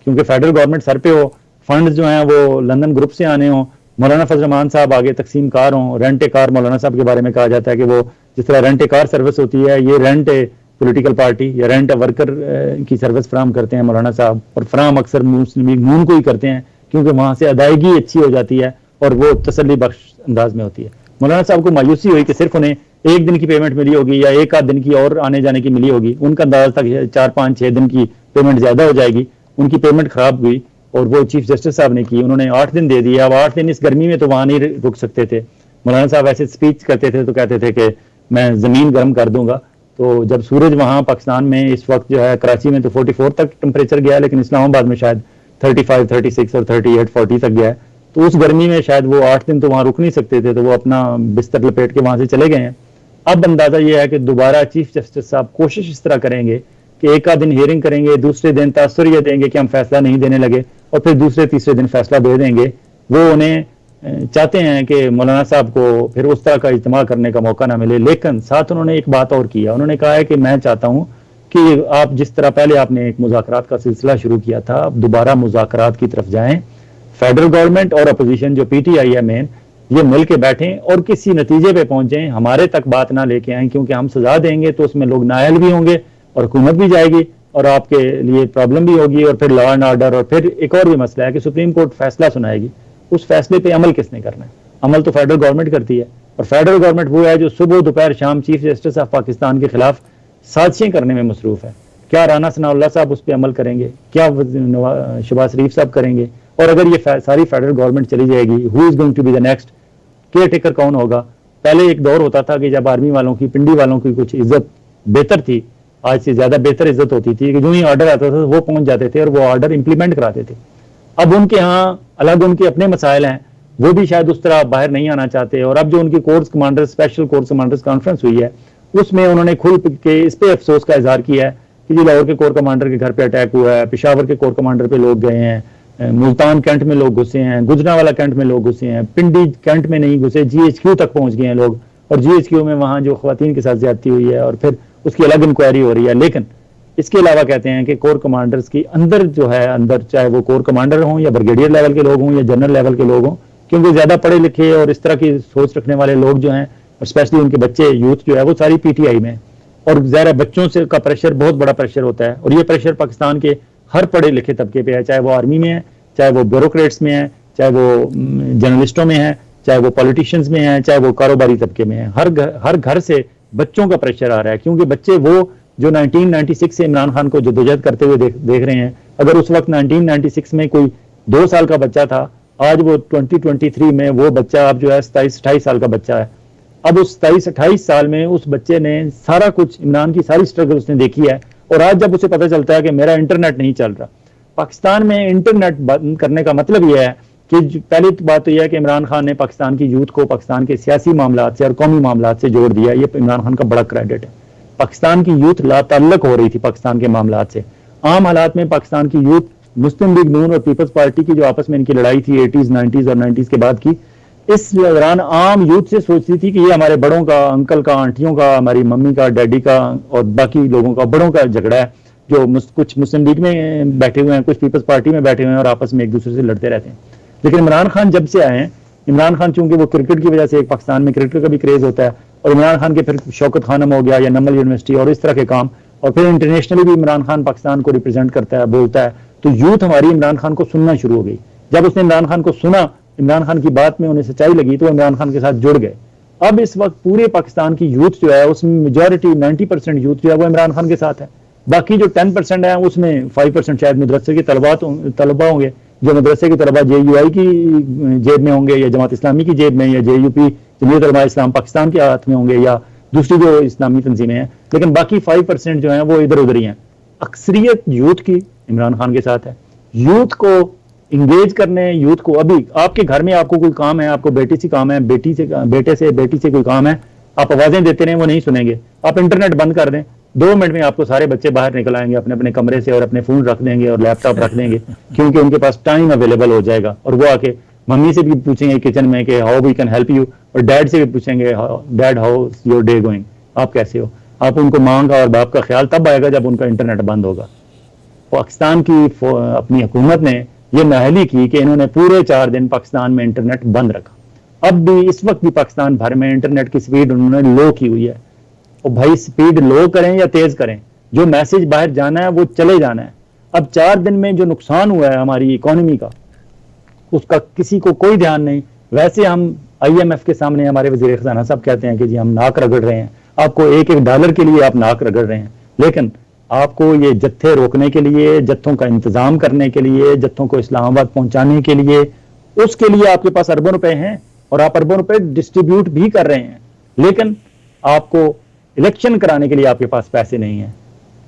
क्योंकि फेडरल गवर्नमेंट सर पे हो, फंड जो हैं वो लंदन ग्रुप से आने हों, मौलाना फजल रहमान साहब आगे तकसीम कार हों। रेंट ए कार मौलाना साहब के बारे में कहा जाता है कि वो जिस तरह रेंट ए कार सर्विस होती है, ये रेंट ए पॉलिटिकल पार्टी या रेंट ए वर्कर की सर्विस फराम करते हैं मौलाना साहब, और फराम अक्सर मुस्लिम नून को ही करते हैं, क्योंकि वहाँ से अदायगी अच्छी हो जाती है और वो तसल्ली बख्श अंदाज में होती है। मौलाना साहब को मायूसी हुई कि सिर्फ उन्हें 1 दिन की पेमेंट मिली होगी या 1 आध दिन की और आने जाने की मिली होगी। उनका अंदाजा था कि 4-5-6 दिन की पेमेंट ज्यादा हो जाएगी। उनकी पेमेंट खराब हुई और वो चीफ जस्टिस साहब ने की, उन्होंने 8 दिन दे दिए। अब 8 दिन इस गर्मी में तो वहां नहीं रुक सकते थे। मौलाना साहब ऐसे स्पीच करते थे तो कहते थे कि मैं जमीन गर्म कर दूंगा। तो जब सूरज वहां पाकिस्तान में इस वक्त जो है, कराची में तो 44 तक टेम्परेचर गया, लेकिन इस्लामाबाद में शायद 35, 36 और 38, 40 तक गया है। तो उस गर्मी में शायद वो 8 दिन तो वहां रुक नहीं सकते थे, तो वो अपना बिस्तर लपेट के वहां से चले गए हैं। अब अंदाजा ये है कि दोबारा चीफ जस्टिस साहब कोशिश इस तरह करेंगे कि 1 आध दिन हियरिंग करेंगे, दूसरे दिन तासुर ये देंगे कि हम फैसला नहीं देने लगे, और फिर दूसरे तीसरे दिन फैसला दे देंगे। वो उन्हें चाहते हैं कि मौलाना साहब को फिर उस तरह का इज्तिमा करने का मौका ना मिले। लेकिन साथ उन्होंने एक बात और किया, उन्होंने कहा है कि मैं चाहता हूं कि आप जिस तरह पहले आपने एक मुज़ाकरात का सिलसिला शुरू किया था, अब दोबारा मुज़ाकरात की तरफ जाएं। फेडरल गवर्नमेंट और अपोजिशन जो PTI है मेन, ये मिल के बैठें और किसी नतीजे पे पहुंचें, हमारे तक बात ना लेके आए, क्योंकि हम सजा देंगे तो उसमें लोग नाअहल भी होंगे और हुकूमत भी जाएगी और आपके लिए प्रॉब्लम भी होगी, और फिर लॉ एंड ऑर्डर। और फिर एक और भी मसला है कि सुप्रीम कोर्ट फैसला सुनाएगी, उस फैसले पे अमल किसने करना है? अमल तो फेडरल गवर्नमेंट करती है, और फेडरल गवर्नमेंट वो है जो सुबह दोपहर शाम चीफ जस्टिस ऑफ पाकिस्तान के खिलाफ साजिशें करने में मसरूफ है। क्या राना सनाउल्लाह साहब उस पर अमल करेंगे? क्या शहबाज शरीफ साहब करेंगे? और अगर ये सारी फेडरल गवर्नमेंट चली जाएगी, who is going to be the next care taker? कौन होगा? पहले एक दौर होता था कि जब आर्मी वालों की, पिंडी वालों की कुछ इज्जत बेहतर थी, आज से ज्यादा बेहतर इज्जत होती थी कि जो ही ऑर्डर आता था वो पहुंच जाते थे और वो ऑर्डर इंप्लीमेंट कराते थे। अब उनके यहाँ अलग उनके अपने मसाइल हैं, वो भी शायद उस तरह बाहर नहीं आना चाहते। और अब जो उनकी course commander, special course commanders conference हुई है, उसमें उन्होंने खुल के इस पे अफसोस का इजहार किया है कि जी लाहौर के कोर कमांडर के घर पे अटैक हुआ है, पेशावर के कोर कमांडर पे लोग गए हैं, मुल्तान कैंट में लोग घुसे हैं, गुजरांवाला कैंट में लोग घुसे हैं, पिंडी कैंट में नहीं घुसे, GHQ तक पहुंच गए हैं लोग, और GHQ में वहां जो खवातीन के साथ ज्यादती हुई है और फिर उसकी अलग इंक्वायरी हो रही है। लेकिन इसके अलावा कहते हैं कि कोर कमांडर्स की अंदर जो है, अंदर चाहे वो कोर कमांडर हों या ब्रिगेडियर लेवल के लोग हों या जनरल लेवल के लोग हों, क्योंकि ज़्यादा पढ़े लिखे और इस तरह की सोच रखने वाले लोग जो हैं, स्पेशली उनके बच्चे यूथ जो है वो सारी पीटीआई में, और ज़ाहिर बच्चों से का प्रेशर बहुत बड़ा प्रेशर होता है, और ये प्रेशर पाकिस्तान के हर पढ़े लिखे तबके पे है, चाहे वो आर्मी में है, चाहे वो ब्यूरोक्रेट्स में है, चाहे वो जर्नलिस्टों में है, चाहे वो पॉलिटिशियंस में है, चाहे वो कारोबारी तबके में है। हर घर से बच्चों का प्रेशर आ रहा है, क्योंकि बच्चे वो जो 1996 से इमरान खान को जदोजहद करते हुए देख रहे हैं, अगर उस वक्त 1996 में कोई 2 साल का बच्चा था, आज वो 2023 में वो बच्चा अब जो है 27-28 साल का बच्चा है। अब उस 27-28 साल में उस बच्चे ने सारा कुछ, इमरान की सारी स्ट्रगल उसने देखी है, और आज जब उसे पता चलता है कि मेरा इंटरनेट नहीं चल रहा, पाकिस्तान में इंटरनेट बंद करने का मतलब यह है कि पहली तो बात तो यह है कि इमरान खान ने पाकिस्तान की यूथ को पाकिस्तान के सियासी मामला से और कौमी मामला से जोड़ दिया। ये इमरान खान का बड़ा क्रेडिट है। पाकिस्तान की यूथ लाताल्लुक हो रही थी पाकिस्तान के मामला से। आम हालात में पाकिस्तान की यूथ मुस्लिम लीग नून और पीपल्स पार्टी की जो आपस में इनकी लड़ाई थी 80s 90s और 90s के बाद की, इस दौरान आम यूथ से सोचती थी कि ये हमारे बड़ों का, अंकल का, आंटियों का, हमारी मम्मी का, डैडी का और बाकी लोगों का, बड़ों का झगड़ा है, जो कुछ मुस्लिम लीग में बैठे हुए हैं, कुछ पीपल्स पार्टी में बैठे हुए हैं और आपस में एक दूसरे से लड़ते रहते हैं। लेकिन इमरान खान जब से आए हैं, इमरान खान चूंकि वो क्रिकेट की वजह से, एक पाकिस्तान में क्रिकेट का भी क्रेज होता है, और इमरान खान के फिर शौकत खानम हो गया या नमल यूनिवर्सिटी और इस तरह के काम, और फिर इंटरनेशनली भी इमरान खान पाकिस्तान को रिप्रेजेंट करता है, बोलता है, तो यूथ हमारी इमरान खान को सुनना शुरू हो गई। जब उसने इमरान खान को सुना, इमरान खान की बात में उन्हें सच्चाई लगी, तो इमरान खान के साथ जुड़ गए। अब इस वक्त पूरे पाकिस्तान की यूथ जो है उसमें मेजॉरिटी 90% यूथ जो है वो इमरान खान के साथ है। बाकी जो 10% है उसमें 5% शायद मदरसे के तलबा होंगे, जो मदरसे के तलबा JUI की जेब में होंगे, या जमात इस्लामी की जेब में, या JUP जमीयत उलमा इस्लाम पाकिस्तान के हाथ में होंगे, या दूसरी जो इस्लामी तंजीमें हैं। लेकिन बाकी 5% जो है वो इधर उधर ही हैं। अक्सरियत यूथ की इमरान खान के साथ है। यूथ को इंगेज करने, यूथ को, अभी आपके घर में आपको कोई काम है, आपको बेटी से काम है, बेटी से कोई काम है, आप आवाजें देते रहे, वो नहीं सुनेंगे। आप इंटरनेट बंद कर दें, 2 मिनट में आपको सारे बच्चे बाहर निकल आएंगे अपने अपने कमरे से, और अपने फोन रख देंगे और लैपटॉप रख देंगे, क्योंकि उनके पास टाइम अवेलेबल हो जाएगा। और वो आके मम्मी से भी पूछेंगे किचन में कि how we can help you, और डैड से भी पूछेंगे dad how your day going, आप कैसे हो। आप उनको मां का और बाप का ख्याल तब आएगा जब उनका इंटरनेट बंद होगा। पाकिस्तान की अपनी हुकूमत ने यह नाअहली की कि इन्होंने पूरे 4 दिन पाकिस्तान में इंटरनेट बंद रखा। अब भी इस वक्त भी पाकिस्तान भर में इंटरनेट की स्पीड उन्होंने लो की हुई है। और भाई स्पीड लो करें या तेज करें, जो मैसेज बाहर जाना है वो चले जाना है। अब 4 दिन में जो नुकसान हुआ है हमारी इकोनॉमी का, उसका किसी को कोई ध्यान नहीं। वैसे हम IMF के सामने हमारे वजीर खजाना साहब कहते हैं कि जी हम नाक रगड़ रहे हैं, आपको $1-1 डॉलर के लिए आप नाक रगड़ रहे हैं, लेकिन आपको ये जत्थे रोकने के लिए, जत्थों का इंतजाम करने के लिए, जत्थों को इस्लामाबाद पहुंचाने के लिए, उसके लिए आपके पास अरबों रुपए हैं और आप अरबों रुपए डिस्ट्रीब्यूट भी कर रहे हैं, लेकिन आपको इलेक्शन कराने के लिए आपके पास पैसे नहीं है।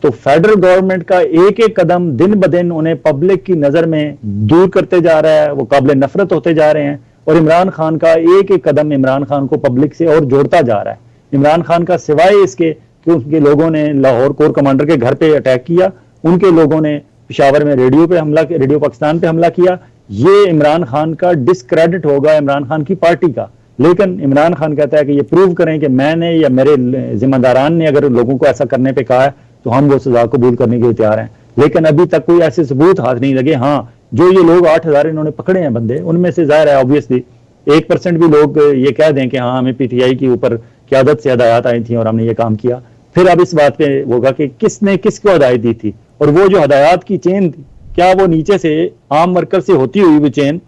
तो फेडरल गवर्नमेंट का एक कदम दिन ब दिन उन्हें पब्लिक की नजर में दूर करते जा रहा है, वो काबिल नफरत होते जा रहे हैं। और इमरान खान का एक कदम इमरान खान को पब्लिक से और जोड़ता जा रहा है। इमरान खान का सिवाय इसके कि उनके लोगों ने लाहौर कोर कमांडर के घर पे अटैक किया, उनके लोगों ने पेशावर में रेडियो पाकिस्तान पे हमला किया, ये इमरान खान का डिस्क्रेडिट होगा इमरान खान की पार्टी का। लेकिन इमरान खान कहता है कि ये प्रूव करें कि मैंने या मेरे जिम्मेदारान ने अगर लोगों को ऐसा करने पे कहा है तो हम वो सजा कबूल करने के लिए तैयार हैं। लेकिन अभी तक कोई ऐसे सबूत हाथ नहीं लगे। हाँ, जो ये लोग 8,000 इन्होंने पकड़े हैं बंदे, उनमें से जाहिर है ऑब्वियसली 1% भी लोग ये कह दें कि हाँ हमें PTI के ऊपर क़यादत से हदायत आई थी और हमने ये काम किया। फिर अब इस बात पे होगा कि किसने किसको हदायत दी थी, और वो जो हदायत की चेन थी, क्या वो नीचे से आम वर्कर से होती हुई वो चेन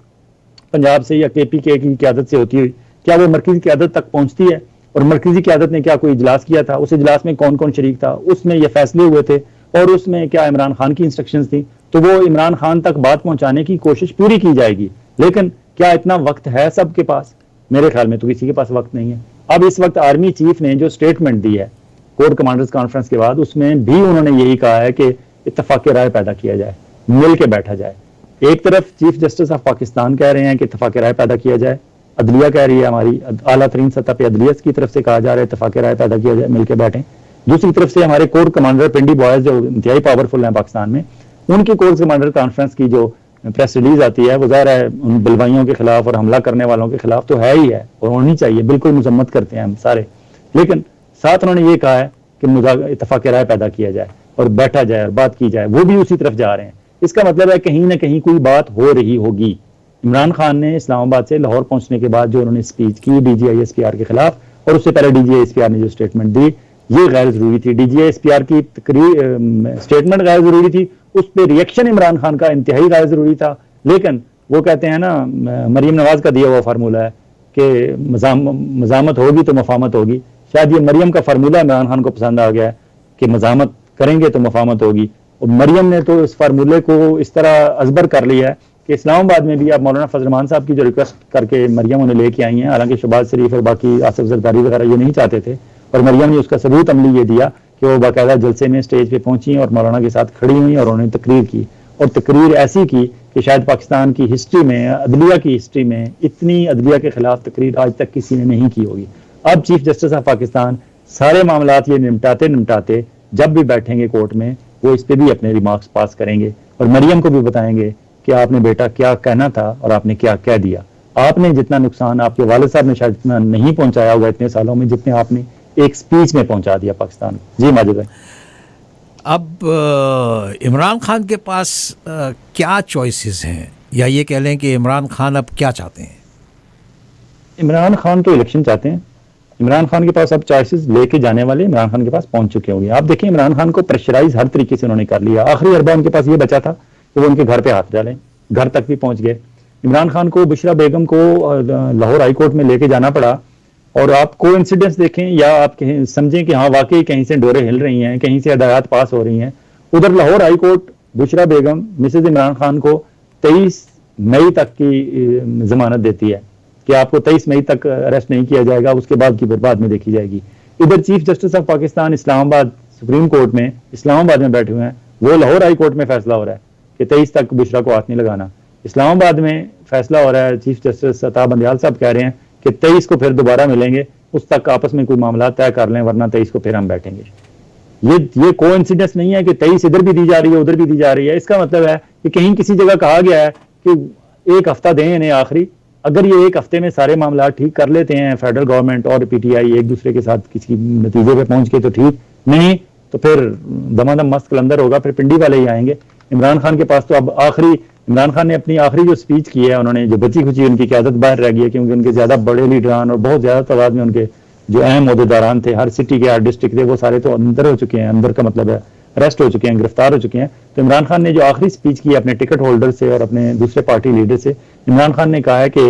पंजाब से या KPK की क़यादत से होती हुई, क्या वो मरकजी क़यादत तक पहुंचती है? और मरकजी क़यादत ने क्या कोई इजलास किया था? उस इजलास में कौन कौन शरीक था? उसमें ये फैसले हुए थे और उसमें क्या इमरान खान की इंस्ट्रक्शंस थी? तो वो इमरान खान तक बात पहुंचाने की कोशिश पूरी की जाएगी। लेकिन क्या इतना वक्त है सबके पास? मेरे ख्याल में तो किसी के पास वक्त नहीं है। अब इस वक्त आर्मी चीफ ने जो स्टेटमेंट दी है कोर कमांडर्स कॉन्फ्रेंस के बाद, उसमें भी उन्होंने यही कहा है कि इत्तफाक राय पैदा किया जाए, मिल के बैठा जाए। एक तरफ चीफ जस्टिस ऑफ पाकिस्तान कह रहे हैं कि इत्तफाक राय पैदा किया जाए, अदलिया कह रही है, हमारी आला तरीन सतह पे अदलिया की तरफ से कहा जा रहा है इत्तफाक राय पैदा किया जाए, मिलकर बैठें। दूसरी तरफ से हमारे कोर कमांडर पिंडी बॉयज जो इंतहाई पावरफुल हैं पाकिस्तान में, उनकी कोर कमांडर कॉन्फ्रेंस की जो प्रेस रिलीज आती है वो ज़ाहिर है उन बलवाइयों के खिलाफ और हमला करने वालों के खिलाफ तो है ही है और होनी चाहिए, बिल्कुल मजम्मत करते हैं हम सारे। लेकिन साथ उन्होंने ये कहा है कि इत्तफाक राय पैदा किया जाए और बैठा जाए और बात की जाए। वो भी उसी तरफ जा रहे हैं। इसका मतलब है कहीं ना कहीं कोई बात हो रही होगी। इमरान खान ने इस्लामाबाद से लाहौर पहुंचने के बाद जो उन्होंने स्पीच की DGISPR के खिलाफ, और उससे पहले DGISPR ने जो स्टेटमेंट दी, ये गैर जरूरी थी। DGISPR की स्टेटमेंट गैर जरूरी थी, उस पर रिएक्शन इमरान खान का इंतहाई गैर जरूरी था। लेकिन वो कहते हैं ना, मरीम नवाज का दिया हुआ फार्मूला है कि मजामत होगी तो मफामत होगी। शायद ये मरियम का फार्मूला इमरान खान को पसंद आ गया है कि मजामत करेंगे तो मफामत होगी, और मरियम ने तो इस फार्मूले को इस तरह अजबर कर लिया है कि इस्लामाबाद में भी आप मौलाना फजल रहमान साहब की जो रिक्वेस्ट करके मरियम उन्हें लेके आई हैं, हालांकि शहबाज शरीफ और बाकी आसिफ जरदारी वगैरह ये नहीं चाहते थे, और मरियम ने उसका सबूत अमली ये दिया कि वो बाकायदा जलसे में स्टेज पे पहुंची और मौलाना के साथ खड़ी हुई और उन्होंने तकरीर की, और तकरीर ऐसी की कि शायद पाकिस्तान की हिस्ट्री में, अदलिया की हिस्ट्री में इतनी अदलिया के खिलाफ तकरीर आज तक किसी ने नहीं की होगी। अब चीफ जस्टिस ऑफ पाकिस्तान सारे मामलात ये निपटाते जब भी बैठेंगे कोर्ट में, वो इस पे भी अपने रिमार्क्स पास करेंगे और मरियम को भी बताएंगे कि आपने बेटा क्या कहना था और आपने क्या कह दिया। आपने जितना नुकसान आपके वालिद साहब ने शायद इतना नहीं पहुंचाया होगा इतने सालों में, जितने आपने एक स्पीच में पहुंचा दिया पाकिस्तान। जी माजिद भाई, अब इमरान खान के पास क्या चॉइसेस हैं, या ये कह लें कि इमरान खान अब क्या चाहते हैं? इमरान खान तो इलेक्शन चाहते हैं। इमरान खान के पास अब चॉइसेस लेके जाने वाले इमरान खान के पास पहुंच चुके होंगे। आप देखें, इमरान खान को प्रेशराइज हर तरीके से उन्होंने कर लिया। आखिरी अरबा उनके पास ये बचा था कि वो उनके घर पे हाथ डालें, घर तक भी पहुंच गए। इमरान खान को बुशरा बेगम को लाहौर हाई कोर्ट में लेके जाना पड़ा, और आप कोइंसिडेंस देखें या आप समझें कि हाँ वाकई कहीं से डोरे हिल रही हैं, कहीं से हदायत पास हो रही हैं। उधर लाहौर हाई कोर्ट बुशरा बेगम मिसेज इमरान खान को 23 मई तक की जमानत देती है कि आपको 23 मई तक अरेस्ट नहीं किया जाएगा, उसके बाद की बाद में देखी जाएगी। इधर chief justice of Pakistan Islamabad supreme court में इस्लामाबाद में बैठे हुए हैं, वो लाहौर हाई कोर्ट में फैसला हो रहा है कि 23 तक बुशरा को हाथ नहीं लगाना। इस्लामाबाद में फैसला हो रहा है, चीफ जस्टिस अता बंदियाल साहब कह रहे हैं कि 23 को फिर दोबारा मिलेंगे, उस तक आपस में कोई मामला तय कर लें, वरना 23 को फिर हम बैठेंगे। ये कोइंसिडेंस नहीं है कि 23 इधर भी दी जा रही है उधर भी दी जा रही है। इसका मतलब है कि कहीं किसी जगह कहा गया है कि एक हफ्ता दें इन्हें आखिरी, अगर ये एक हफ्ते में सारे मामला ठीक कर लेते हैं फेडरल गवर्नमेंट और PTI एक दूसरे के साथ किसी नतीजे पे पहुंच के, तो ठीक, नहीं तो फिर दमादम मस्त कलंदर होगा, फिर पिंडी वाले ही आएंगे। इमरान खान के पास तो अब आखिरी, इमरान खान ने अपनी आखिरी जो स्पीच की है, उन्होंने जो बची खुची उनकी क़यादत बाहर रह गई है, क्योंकि उनके ज्यादा बड़े लीडरान और बहुत ज्यादा तादाद में उनके जो अहम ओहदेदारान थे, हर सिटी के हर डिस्ट्रिक्ट के, वो सारे तो अंदर हो चुके हैं। अंदर का मतलब है अरेस्ट हो चुके हैं, गिरफ्तार हो चुके हैं। तो इमरान खान ने जो आखिरी स्पीच की अपने टिकट होल्डर से और अपने दूसरे पार्टी लीडर से, इमरान खान ने कहा है कि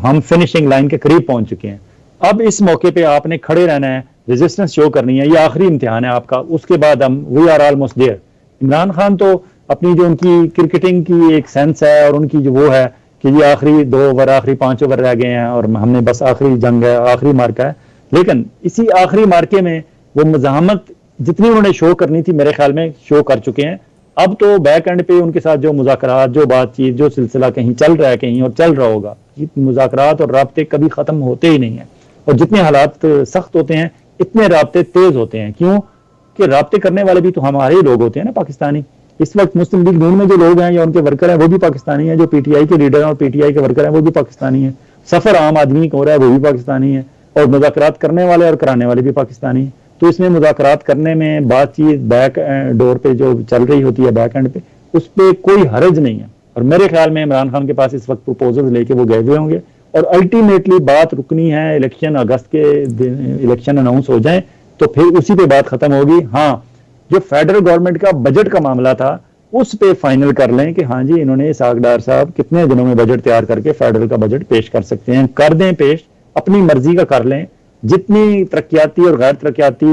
हम फिनिशिंग लाइन के करीब पहुंच चुके हैं। अब इस मौके पे आपने खड़े रहना है, रेजिस्टेंस शो करनी है, ये आखिरी इम्तिहान है आपका, उसके बाद हम we are almost there. Imran Khan तो अपनी जो उनकी क्रिकेटिंग की एक सेंस है और उनकी जो वो है कि ये आखिरी 2 ओवर, आखिरी 5 ओवर रह गए हैं और हमने बस आखिरी जंग है, आखिरी मार्का है, लेकिन इसी आखिरी मार्के में वो मज़ाहमत जितनी उन्होंने शो करनी थी मेरे ख्याल में शो कर चुके हैं। अब तो बैक एंड पे उनके साथ जो मुज़ाकरात, जो बातचीत, जो सिलसिला कहीं चल रहा है कहीं और चल रहा होगा, ये मुज़ाकरात और राब्ते कभी ख़त्म होते ही नहीं है। और जितने हालात सख्त होते हैं इतने राब्ते तेज होते हैं। क्यों कि राब्ते करने वाले भी तो हमारे ही लोग होते हैं ना, पाकिस्तानी। इस वक्त मुस्लिम लीग नून में जो लोग हैं या उनके वर्कर हैं वो भी पाकिस्तानी हैं, जो PTI के लीडर हैं और PTI के वर्कर हैं वो भी पाकिस्तानी हैं, सफर आम आदमी हो रहा है वो भी पाकिस्तानी है, और मुज़ाकरात करने वाले और कराने वाले भी पाकिस्तानी हैं। तो इसमें मुज़ाकरात करने में बातचीत बैक डोर पे जो चल रही होती है बैक एंड पे, उस पर कोई हर्ज नहीं है। और मेरे ख्याल में इमरान खान के पास इस वक्त प्रपोजल लेके वो गए हुए होंगे, और अल्टीमेटली बात रुकनी है इलेक्शन, अगस्त के दिन इलेक्शन अनाउंस हो जाए तो फिर उसी पे बात खत्म होगी। हाँ, जो फेडरल गवर्नमेंट का बजट का मामला था उस पे फाइनल कर लें कि हाँ जी इन्होंने सागडार साहब कितने दिनों में बजट तैयार करके फेडरल का बजट पेश कर सकते हैं, कर दें पेश, अपनी मर्जी का कर लें। जितनी तरक्याती और गैर तरक्याती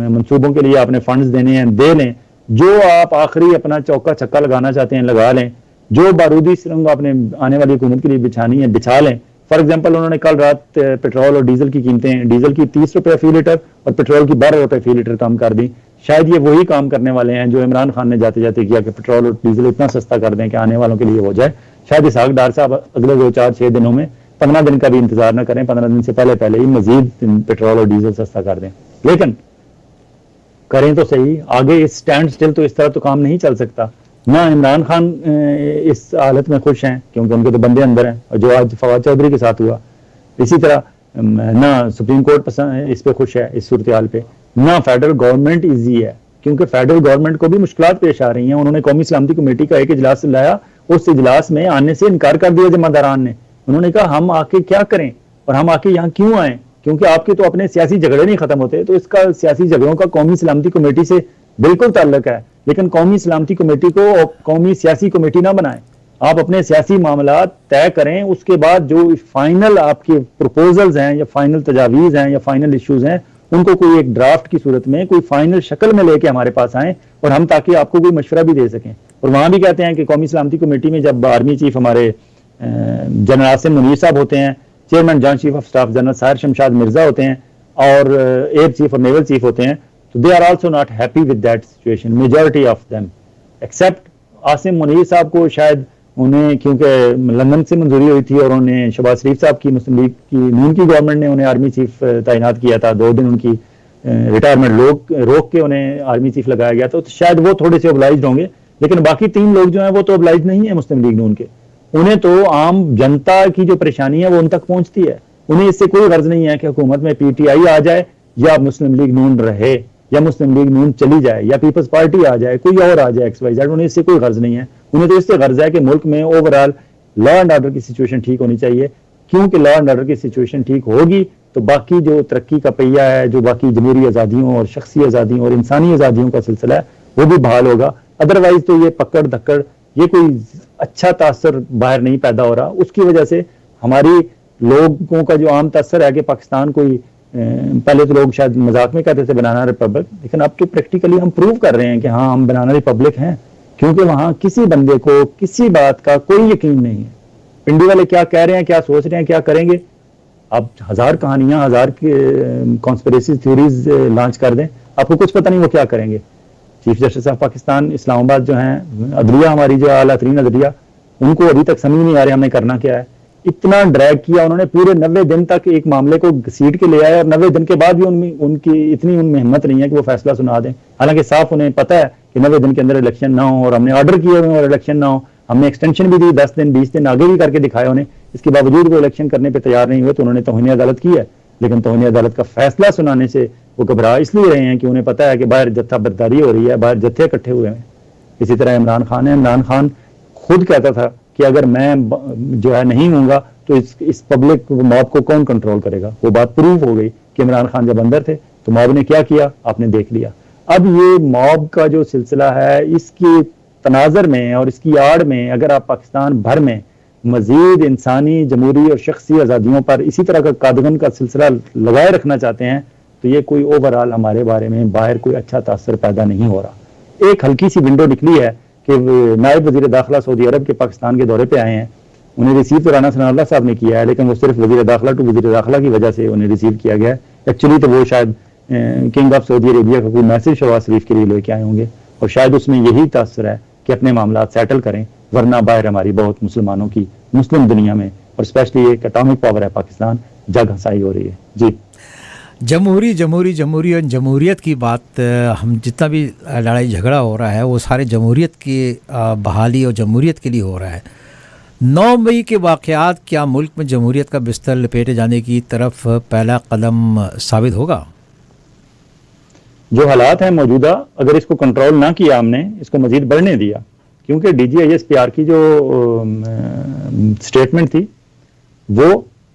मंसूबों के लिए आपने फंड्स देने हैं दे लें, जो आप आखिरी अपना चौका छक्का लगाना चाहते हैं लगा लें, जो बारूदी सुरंग आपने आने वाली हुकूमत के लिए बिछानी है बिछा लें। फॉर एग्जाम्पल उन्होंने कल रात पेट्रोल और डीजल की कीमतें, डीजल की 30 रुपए फी लीटर और पेट्रोल की 12 रुपए फी लीटर कम कर दी। शायद ये वही काम करने वाले हैं जो इमरान खान ने जाते जाते किया कि पेट्रोल और डीजल इतना सस्ता कर दें कि आने वालों के लिए हो जाए। शायद इसहाक डार साहब अगले 2, 4, 6 दिनों में 15 दिन का भी इंतजार न करें, 15 दिन से पहले पहले ही मजीद पेट्रोल और डीजल सस्ता कर दें। लेकिन करें तो सही, आगे इस स्टैंड स्टिल तो इस तरह तो काम नहीं चल सकता। ना इमरान खान इस हालत में खुश हैं क्योंकि उनके तो बंदे अंदर हैं, और जो आज फवाद चौधरी के साथ हुआ, इसी तरह ना सुप्रीम कोर्ट इस पे खुश है इस सूरत हाल पे, ना फेडरल गवर्नमेंट इजी है क्योंकि फेडरल गवर्नमेंट को भी मुश्किलात पेश आ रही हैं। उन्होंने कौमी सलामती कमेटी का एक इजलास लाया, उस इजलास में आने से इनकार कर दिया जमादारान ने। उन्होंने कहा हम आके क्या करें और हम आके यहाँ क्यों आए, क्योंकि आपके तो अपने सियासी झगड़े नहीं खत्म होते। तो इसका सियासी झगड़ों का कौमी सलामती कमेटी से बिल्कुल ताल्लुक है, लेकिन कौमी सलामती कमेटी को कौमी सियासी कमेटी ना बनाएं। आप अपने सियासी मामला तय करें, उसके बाद जो फाइनल आपके प्रपोजल्स हैं या फाइनल तजावीज़ हैं या फाइनल इश्यूज हैं, उनको कोई एक ड्राफ्ट की सूरत में कोई फाइनल शक्ल में लेके हमारे पास आए और हम ताकि आपको कोई मशवरा भी दे सकें। और वहां भी कहते हैं कि कौमी सलामती कमेटी में जब आर्मी चीफ हमारे जनरल आसिम मुनीर साहब होते हैं, chairman joint chief of staff general Sahir Shamshad Mirza होते हैं और एयर चीफ और नेवल चीफ होते हैं, तो they are also not happy with that situation, majority of them except Asim Munir साहब को। शायद उन्हें क्योंकि लंदन से मंजूरी हुई थी और उन्हें शहबाज शरीफ साहब की मुस्लिम लीग की नून की गवर्नमेंट ने उन्हें आर्मी चीफ तैनात किया था, 2 दिन उनकी रिटायरमेंट रोक के उन्हें आर्मी चीफ लगाया गया था, तो शायद वो थोड़े से ओबलाइज्ड होंगे। लेकिन बाकी 3 लोग जो हैं वो तो ओबलाइज्ड नहीं है मुस्लिम लीग नून के। उन्हें तो आम जनता की जो परेशानी है वो उन तक पहुंचती है। उन्हें इससे कोई गर्ज नहीं है कि हुकूमत में पीटीआई आ जाए या मुस्लिम लीग नून रहे या मुस्लिम लीग नून चली जाए या पीपल्स पार्टी आ जाए, कोई और आ जाए XYZ, उन्हें इससे कोई गर्ज नहीं है। उन्हें तो इससे गर्ज है कि मुल्क में ओवरऑल लॉ एंड ऑर्डर की सिचुएशन ठीक होनी चाहिए, क्योंकि लॉ एंड ऑर्डर की सिचुएशन ठीक होगी तो बाकी जो तरक्की का पहिया है, जो बाकी जमहूरी आज़ादियों और शख्सी आज़ादियों और इंसानी आज़ादियों का सिलसिला है, वो भी बहाल होगा। अदरवाइज तो ये पकड़ धक्कड़, ये कोई अच्छा तासर बाहर नहीं पैदा हो रहा। उसकी वजह से हमारी लोगों का जो आम तासर है कि पाकिस्तान कोई पहले तो लोग शायद मजाक में कहते थे बनाना रिपब्लिक, लेकिन अब तो प्रैक्टिकली हम प्रूव कर रहे हैं कि हाँ हम बनाना रिपब्लिक हैं, क्योंकि वहां किसी बंदे को किसी बात का कोई यकीन नहीं है। पिंडी वाले क्या कह रहे हैं, क्या सोच रहे हैं, क्या करेंगे, आप 1000 कहानियां 1000 कॉन्स्पिरेसी थ्योरीज लॉन्च कर दें, आपको कुछ पता नहीं वो क्या करेंगे। Chief justice of Pakistan Islamabad जो हैं, अदलिया हमारी जो आला तरीन अदलिया, उनको अभी तक समझ नहीं आ रहा हमने करना क्या है। इतना ड्रैग किया उन्होंने, पूरे 90 दिन तक एक मामले को घसीट के ले आए और 90 दिन के बाद भी उनकी इतनी उनमें हिम्मत नहीं है कि वो फैसला सुना दें। हालांकि साफ उन्हें पता है कि 90 दिन के अंदर इलेक्शन ना हो और हमने ऑर्डर किए हुए और इलेक्शन ना हो। हमने एक्सटेंशन भी दी, 10 दिन 20 दिन आगे भी करके दिखाया उन्हें, इसके बावजूद वो इलेक्शन करने पर तैयार नहीं हुए, तो उन्होंने तौहीन अदालत की है। लेकिन तौहीन अदालत का फैसला सुनाने से वो घबरा इसलिए रहे हैं कि उन्हें पता है कि बाहर जत्था बर्दारी हो रही है, बाहर जत्थे इकट्ठे हुए हैं। इसी तरह इमरान खान है, इमरान खान खुद कहता था कि अगर मैं जो है नहीं होऊंगा तो इस पब्लिक मॉब को कौन कंट्रोल करेगा। वो बात प्रूव हो गई कि इमरान खान जब अंदर थे तो मॉब ने क्या किया आपने देख लिया। अब ये मॉब का जो सिलसिला है, इसकी तनाजर में और इसकी आड़ में अगर आप पाकिस्तान भर में मजीद इंसानी जमहूरी और शख्सी आज़ादियों पर इसी तरह का कादगन का सिलसिला लगाए रखना चाहते हैं, तो ये कोई ओवरऑल हमारे बारे में बाहर कोई अच्छा तासर पैदा नहीं हो रहा। एक हल्की सी विंडो निकली है कि नायब वजीर दाखिला सऊदी अरब के पाकिस्तान के दौरे पे आए हैं, उन्हें रिसीव तो राना सनाउल्लाह साहब ने किया है, लेकिन वो सिर्फ वजीर दाखिला टू वजीर दाखिला की वजह से उन्हें रिसीव किया गया है। एक्चुअली तो वो शायद किंग ऑफ सऊदी अरेबिया का कोई मैसेज शहबाज शरीफ के लिए लेके आए होंगे और शायद उसमें यही तासर है कि अपने मामला सेटल करें, वरना बाहर हमारी बहुत मुसलमानों की मुस्लिम दुनिया में और स्पेशली एक एटॉमिक पावर है पाकिस्तान, जग हंसाई हो रही है। जी, जमहूरी जमहूरी जमहूरी और जमहूरियत की बात, हम जितना भी लड़ाई झगड़ा हो रहा है वो सारे जमहूरियत की बहाली और जमहूरियत के लिए हो रहा है। 9 मई के वाक़यात क्या मुल्क में जमहूरियत का बिस्तर लपेटे जाने की तरफ पहला कदम साबित होगा? जो हालात हैं मौजूदा, अगर इसको कंट्रोल ना किया हमने, इसको मजीद बढ़ने दिया, क्योंकि DGISPR की जो स्टेटमेंट थी वो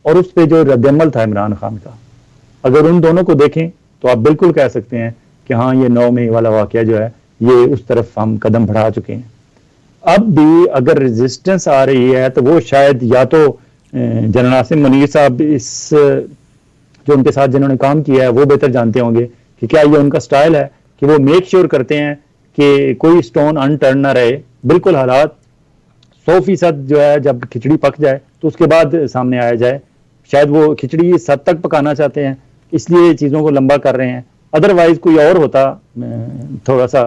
और उस पर जो रद्दअमल था इमरान खान का, अगर उन दोनों को देखें तो आप बिल्कुल कह सकते हैं कि हाँ ये 9 मई वाला वाकया जो है ये उस तरफ हम कदम बढ़ा चुके हैं। अब भी अगर रेजिस्टेंस आ रही है तो वो शायद या तो जनरल आसिम मुनीर साहब इस जो उनके साथ जिन्होंने काम किया है वो बेहतर जानते होंगे कि क्या ये उनका स्टाइल है कि वो मेक श्योर करते हैं कि कोई स्टोन अनटर्न ना रहे। बिल्कुल हालात 100% जो है जब खिचड़ी पक जाए तो उसके बाद सामने आया जाए। शायद वो खिचड़ी इस हद तक पकाना चाहते हैं, इसलिए चीज़ों को लंबा कर रहे हैं। अदरवाइज कोई और होता थोड़ा सा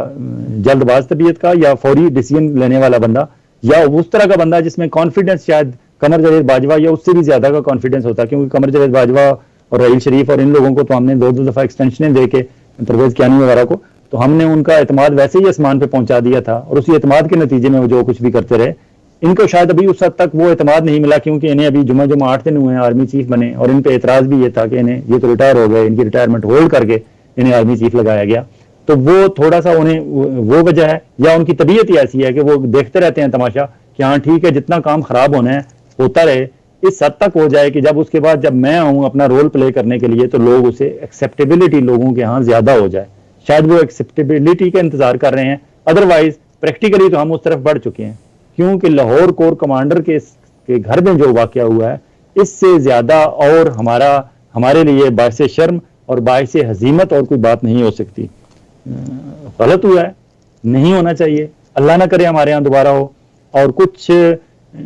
जल्दबाज तबीयत का या फौरी डिसीजन लेने वाला बंदा या उस तरह का बंदा जिसमें कॉन्फिडेंस शायद कमर जावेद बाजवा या उससे भी ज्यादा का कॉन्फिडेंस होता, क्योंकि कमर जावेद बाजवा और रहील शरीफ और इन लोगों को तो हमने 2-2 दफा एक्सटेंशनें दे के, परवेज कियानी वगैरह को, तो हमने उनका एतमाद वैसे ही आसमान पे पहुंचा दिया था और उसी एतमाद के नतीजे में वो जो कुछ भी करते रहे। इनको शायद अभी उस हद तक वो एतमाद नहीं मिला, क्योंकि इन्हें अभी जुमा 8 दिन हुए हैं आर्मी चीफ बने और इन पे एतराज भी ये था कि इन्हें ये तो रिटायर हो गए, इनकी रिटायरमेंट होल्ड करके इन्हें आर्मी चीफ लगाया गया। तो वो थोड़ा सा उन्हें वो वजह है या उनकी तबीयत ही ऐसी है कि वो देखते रहते हैं तमाशा कि हाँ ठीक है, जितना काम खराब होना है होता रहे, इस हद तक हो जाए कि जब उसके बाद जब मैं आऊँ अपना रोल प्ले करने के लिए तो लोग उसे एक्सेप्टेबिलिटी लोगों के यहाँ ज्यादा हो जाए। शायद वो एक्सेप्टेबिलिटी का इंतजार कर रहे हैं, अदरवाइज प्रैक्टिकली तो हम उस तरफ बढ़ चुके हैं। क्योंकि लाहौर कोर कमांडर के घर में जो वाकया हुआ है, इससे ज्यादा और हमारे लिए बायस शर्म और बायस हजीमत और कोई बात नहीं हो सकती। गलत हुआ है, नहीं होना चाहिए, अल्लाह ना करे हमारे यहाँ दोबारा हो। और कुछ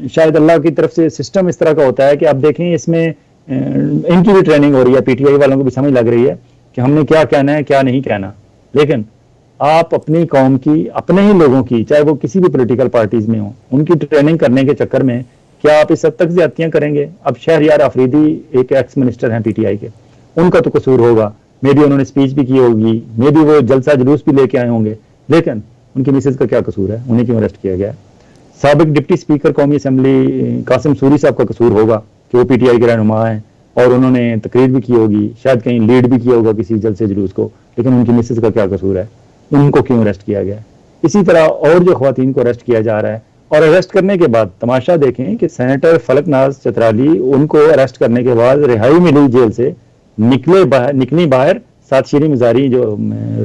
शायद अल्लाह की तरफ से सिस्टम इस तरह का होता है कि आप देखें इसमें इनकी भी ट्रेनिंग हो रही है, पीटीआई वालों को भी समझ लग रही है कि हमने क्या कहना है क्या नहीं कहना। लेकिन आप अपनी कौम की, अपने ही लोगों की, चाहे वो किसी भी पॉलिटिकल पार्टीज में हो, उनकी ट्रेनिंग करने के चक्कर में क्या आप इस हद तक ज्यादतियां करेंगे? अब शहरयार अफरीदी एक एक्स मिनिस्टर हैं पीटीआई के, उनका तो कसूर होगा, मे बी उन्होंने स्पीच भी की होगी, मे बी वो जलसा जुलूस भी लेके आए होंगे, लेकिन उनकी मिसेज का क्या कसूर है? उन्हें क्यों अरेस्ट किया गया? साबिक डिप्टी स्पीकर कौमी असम्बली कासिम सूरी साहब का कसूर होगा कि वो पीटीआई के रहनुमा हैं और उन्होंने तकरीर भी की होगी, शायद कहीं लीड भी किया होगा किसी जलसे जुलूस को, लेकिन उनकी मिसेज का क्या कसूर है? उनको क्यों अरेस्ट किया गया? इसी तरह और जो खवातीन को अरेस्ट किया जा रहा है, और अरेस्ट करने के बाद तमाशा देखें कि सेनेटर फलकनाज चतराली, उनको अरेस्ट करने के बाद रिहाई मिली जेल से, निकली बाहर, साथ शीरी मजारी जो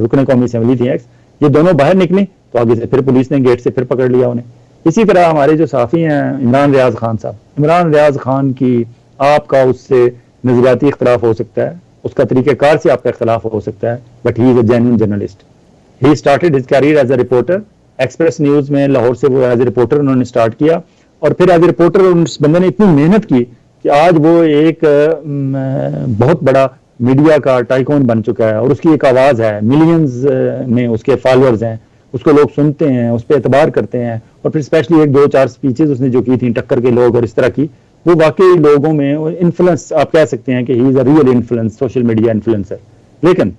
रुकन कौमी असम्बली थी एक्स, ये दोनों बाहर निकली तो आगे से फिर पुलिस ने गेट से फिर पकड़ लिया उन्हें। इसी तरह हमारे जो साफी हैं इमरान रियाज खान साहब, इमरान रियाज खान की आपका उससे नजरियाती इख्तलाफ हो सकता है, उसका तरीक़ेकार से आपका इख्तलाफ हो सकता है, but he is a genuine journalist. He started his career as a reporter, Express News में लाहौर से वो एज ए रिपोर्टर उन्होंने स्टार्ट किया, और फिर एज ए रिपोर्टर उस बंदे ने इतनी मेहनत की कि आज वो एक बहुत बड़ा मीडिया का टाइकॉन बन चुका है, और उसकी एक आवाज है, मिलियंस में उसके फॉलोअर्स हैं, उसको लोग सुनते हैं, उस पर एतबार करते हैं। और फिर स्पेशली एक दो चार स्पीचेस उसने जो की थी टक्कर के लोग और इस तरह की, वो वाकई लोगों में इन्फ्लुएंस, आप कह सकते हैं कि ही is a real influence, social media influencer. लेकिन